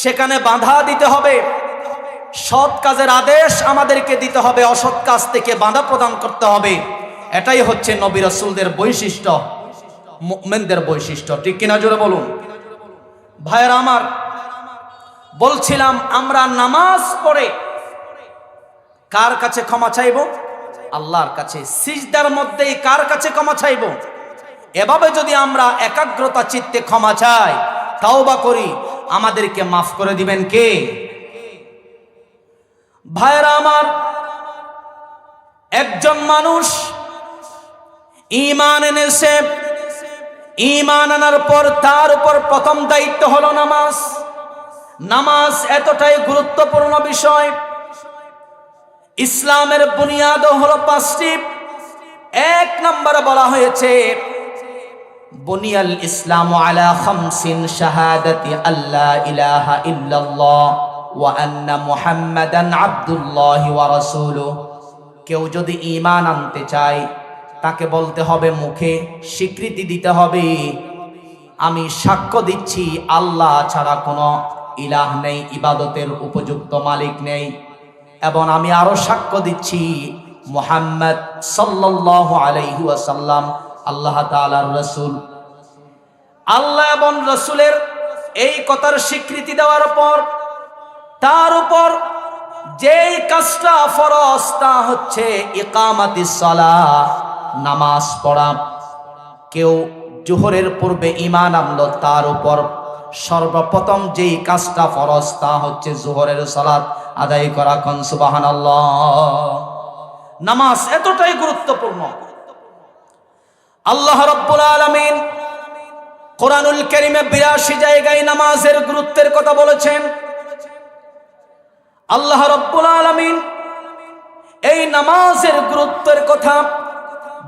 সেখানে বাধা দিতে হবে। সৎ কাজের আদেশ আমাদেরকে দিতে হবে, অসৎ কাজ থেকে বাধা প্রদান করতে হবে। এটাই হচ্ছে নবী রাসূলদের বৈশিষ্ট্য, মুমিনদের বৈশিষ্ট্য। ঠিক কিনা জোরে বলুন। ভাইয়েরা আমার, বলছিলাম আমরা নামাজ পড়ে কার কাছে ক্ষমা চাইব? আল্লাহর কাছে। সিজদার মধ্যেই কার কাছে ক্ষমা চাইব? এভাবে যদি আমরা একাগ্রতা চিত্তে ক্ষমা চাই, তাওবা করি, আমাদেরকে মাফ করে দিবেন কে? ভাইরা আমার, একজন মানুষ ঈমান এনেছে, ঈমান আনার পর তার উপর প্রথম দায়িত্ব হলো নামাজ। নামাজ এতটাই গুরুত্বপূর্ণ বিষয়। ইসলামের বুনিয়াদ হলো 5টি। 1 নম্বরে বলা হয়েছে বুনিয়াল ইসলামু আলা খামসিন শাহাদাতি আল্লা ইলাহা ইল্লাল্লাহ ওয়া আন্না মুহাম্মাদান আবদুল্লাহি ওয়া রাসূলুহু। কেউ যদি ঈমান আনতে চায়, তাকে বলতে হবে, মুখে স্বীকৃতি দিতে হবে, আমি সাক্ষ্য দিচ্ছি আল্লাহ ছাড়া কোনো ইলাহ নেই, ইবাদতের উপযুক্ত মালিক নেই, এবং আমি আরো সাক্ষ্য দিচ্ছি মুহাম্মদ সাল্লাল্লাহু আলাইহি ওয়াসাল্লাম আল্লাহ তাআলার রাসূল। আল্লাহ এবং রাসূলের এই কথার স্বীকৃতি দেওয়ার পর তার উপর যেই কাজটা ফরজ তা হচ্ছে ইকামাতিস সালাহ, নামাজ পড়া। কেউ জোহরের পূর্বে ঈমান আনলো, তার উপর সর্বপ্রথম যেই কাজটা ফরজ তা হচ্ছে জোহরের সালাত আদায় করা। কোন সুবহানাল্লাহ। নামাজ এতটাই গুরুত্বপূর্ণ। আল্লাহ রাব্বুল আলামিন কোরআনুল কারীমে 82 জায়গায় নামাজের গুরুত্বের কথা বলেছেন। আল্লাহ রাব্বুল আলামিন এই নামাজের গুরুত্বের কথা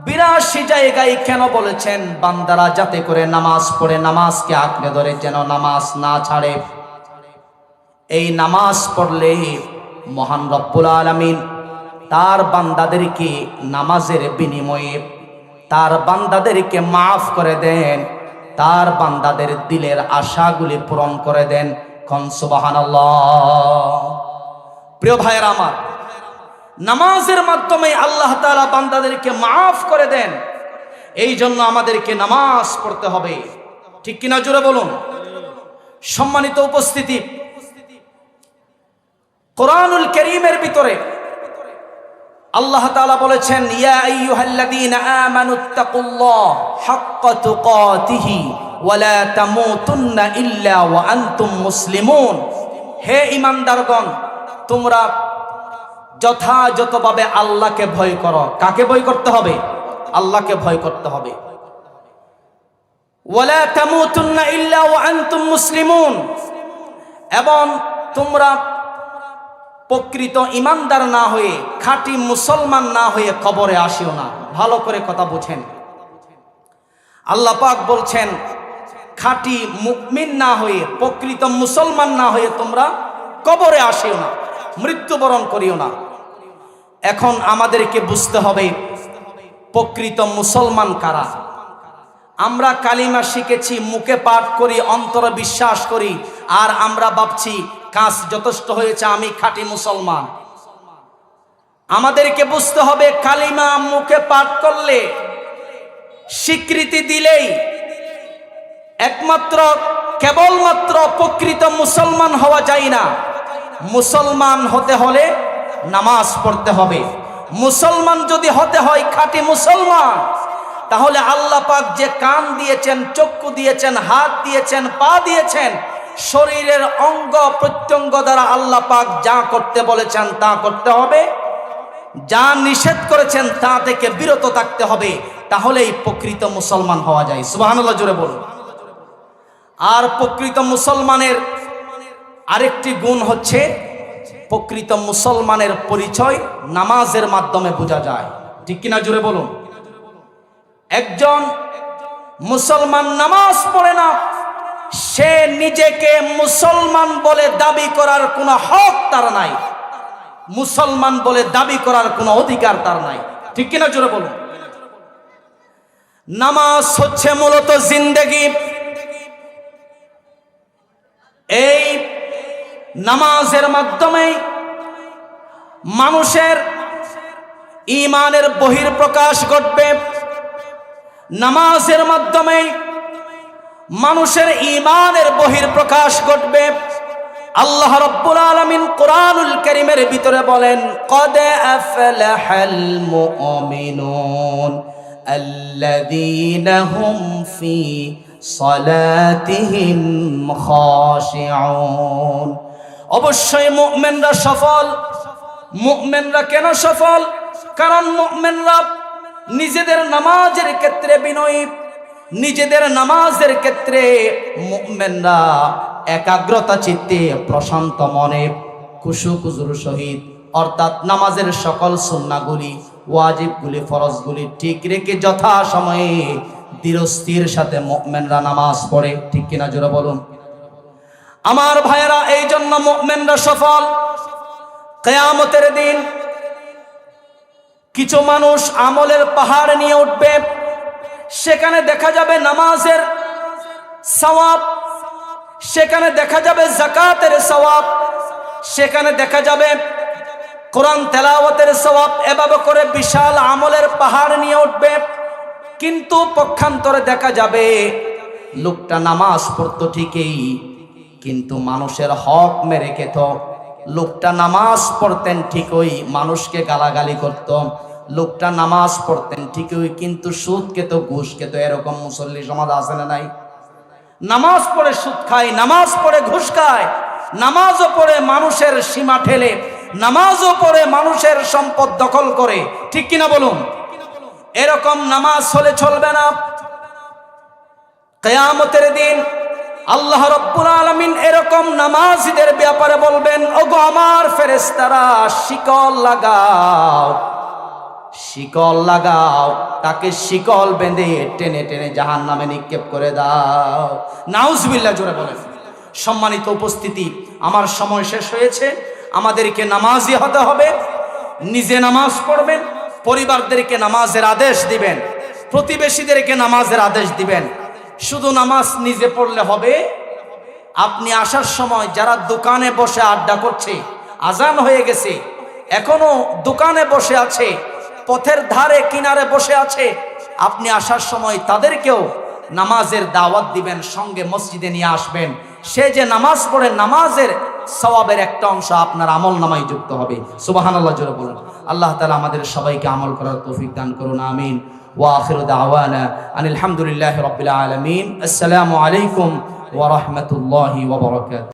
82 জায়গায় কেন বলেছেন? বান্দারা যাতে করে নামাজ পড়ে, নামাজকে আঁকড়ে ধরে, যেন নামাজ না ছাড়ে। এই নামাজ পড়লে মহান রব্বুল আলামিন তার বান্দাদেরকে নামাজের বিনিময়ে তার বান্দাদেরকে মাফ করে দেন, তার বান্দাদের দিলের আশাগুলি পূরণ করে দেন। কোন সুবহানাল্লাহ। প্রিয় ভাইয়েরা আমার, নামাজের মাধ্যমে আল্লাহ তাআলা বান্দাদেরকে মাফ করে দেন। এই জন্য আমাদেরকে নামাজ পড়তে হবে, ঠিক কিনা জোরে বলুন। সম্মানিত উপস্থিতি, কোরআনুল কারীমের ভিতরে আল্লাহ তাআলা বলেছেন, ইয়া আইয়ুহাল্লাযীনা আমানুত্তাকুল্লাহ হাক্কা তুকাতিহি ওয়া লা তামুতুন্না ইল্লা ওয়া আনতুম মুসলিমুন। হে ঈমানদারগণ, তোমরা যথাযথভাবে আল্লাহকে ভয় করো। কাকে ভয় করতে হবে? আল্লাহকে ভয় করতে হবে। ওয়া লা তামুতুন্না ইল্লা ওয়া আনতুম মুসলিমুন, এবং তোমরা প্রকৃত ঈমানদার না হয়ে, খাঁটি মুসলমান না হয়ে কবরে আসিও না। ভালো করে কথা বুঝেন। আল্লাহ পাক বলছেন, খাঁটি মুমিন না হয়ে, প্রকৃত মুসলমান না হয়ে তোমরা কবরে আসিও না, মৃত্যুবরণ করিও না। এখন আমাদেরকে বুঝতে হবে প্রকৃত মুসলমান কারা। আমরা কালিমা শিখেছি, মুখে পাঠ করি, অন্তরে বিশ্বাস করি, আর আমরা ভাবছি কাজ যথেষ্ট হয়েছে, আমি খাঁটি মুসলমান। আমাদেরকে বুঝতে হবে কালিমা মুখে পাঠ করলে, স্বীকৃতি দিলেই একমাত্র কেবলমাত্র প্রকৃত মুসলমান হওয়া যায় না। মুসলমান হতে হলে নামাজ পড়তে হবে। মুসলমান যদি হতে হয় খাঁটি মুসলমান, তাহলে আল্লাহ পাক যে কান দিয়েছেন, চক্ষু দিয়েছেন, হাত দিয়েছেন, পা দিয়েছেন, শরীরের অঙ্গ প্রত্যঙ্গ দ্বারা আল্লাহ পাক যা করতে বলেছেন তা করতে হবে, যা নিষেধ করেছেন তা থেকে বিরত থাকতে হবে। তাহলেই প্রকৃত মুসলমান হওয়া যায়। সুবহানাল্লাহ জোরে বলুন। আর প্রকৃত মুসলমানের আরেকটি গুণ হচ্ছে, প্রকৃত মুসলমানের পরিচয় নামাজের মাধ্যমে বোঝা যায়। ঠিক কিনা জোরে বলুন। একজন মুসলমান নামাজ পড়ে না, সে নিজেকে মুসলমান বলে দাবি করার কোনো হক তার নাই, মুসলমান বলে দাবি করার কোনো অধিকার তার নাই। ঠিক কিনা জোরে বলুন। নামাজ হচ্ছে মূলত জিন্দেগি। এই নামাজের মাধ্যমে মানুষের ঈমানের বহিঃপ্রকাশ ঘটবে। নামাজের মাধ্যমে মানুষের ঈমানের বহিঃপ্রকাশ ঘটবে। আল্লাহ রাব্বুল আলামিন কোরআনুল কারীমের ভিতরে বলেন, ক্বাদ আফলাহাল মুমিনুন আল্লাযীনা হুম ফি সালাতিহিম খাশিউন। অবশ্যই মুমিনরা সফল। মুমিনরা কেন সফল? কারণ মুমিনরা নিজেদের নামাজের ক্ষেত্রে বিনয়ী, নিজেদের নামাজের ক্ষেত্রে মুমিনরা একাগ্রতা চিত্তে প্রশান্ত মনে খুশুখুজুর সহিত, অর্থাৎ নামাজের সকল সুন্নাহগুলি, ওয়াজিবগুলি, ফরজগুলি ঠিক রেখে যথা সময়ে ধীরস্থির সাথে মুমিনরা নামাজ পড়ে। ঠিক কিনা জোরে বলুন। আমার ভাইয়েরা, এই জন্য মুমিনরা সফল। কিয়ামতের দিন কিছু মানুষ আমলের পাহাড় নিয়ে উঠবে, সেখানে দেখা যাবে নামাজের সওয়াব, সেখানে দেখা যাবে যাকাতের সওয়াব, সেখানে দেখা যাবে কোরআন তেলাওয়াতের সওয়াব। এভাবে করে বিশাল আমলের পাহাড় নিয়ে উঠবে, কিন্তু পক্ষান্তরে দেখা যাবে লোকটা নামাজ পড়তো ঠিকই, কিন্তু মানুষের হক মেরে খেত। লোকটা নামাজ পড়তেন ঠিকই, মানুষকে গালাগালি করত। লোকটা নামাজ পড়তেন ঠিকই, কিন্তু সুদ খেত, ঘুষ খেত। এরকম মুসল্লি সমাজ আছে না নাই? নামাজ পড়ে সুদ খায়, নামাজ পড়ে ঘুষ খায়, নামাজও পড়ে মানুষের সীমা ঠেলে, নামাজও পড়ে মানুষের সম্পদ দখল করে। ঠিক কিনা বলুন? এরকম নামাজ হলে চলবে না। কিয়ামতের দিন আল্লাহ রাব্বুল আলামিন এরকম নামাজীদের ব্যাপারে বলবেন, ওগো আমার ফেরেশতারা, শিকল লাগাও, শিকল লাগাও, তাকে শিকল বেঁধে টেনে টেনে জাহান্নামে নিক্ষেপ করে দাও। নাউজুবিল্লাহ জোরে বলেন। সম্মানিত উপস্থিতি, আমার সময় শেষ হয়েছে। আমাদেরকে নামাজি হতে হবে। নিজে নামাজ পড়বেন, পরিবারদেরকে নামাজের আদেশ দিবেন, প্রতিবেশীদেরকে নামাজের আদেশ দিবেন। শুধু নামাজ নিজে পড়লে হবে? আপনি আসার সময় যারা দোকানে বসে আড্ডা করছে, আজান হয়ে গেছে, এখনো দোকানে বসে আছে, পথের ধারে কিনারে বসে আছে, আপনি আসার সময় তাদেরকেও নামাজের দাওয়াত দিবেন, সঙ্গে মসজিদে নিয়ে আসবেন। সে যে নামাজ পড়ে, নামাজের সওয়াবের একটা অংশ আপনার আমল নামায় যুক্ত হবে। সুবহানাল্লাহ জোরে বলুন। আল্লাহ তাআলা আমাদের সবাইকে আমল করার তৌফিক দান করুন, আমিন। ওয়া আখিরু দাওয়ানা আনিল হামদুলিল্লাহি রাব্বিল আলামিন। আসসালামু আলাইকুম ওয়া রাহমাতুল্লাহি ওয়া বারাকাতুহু।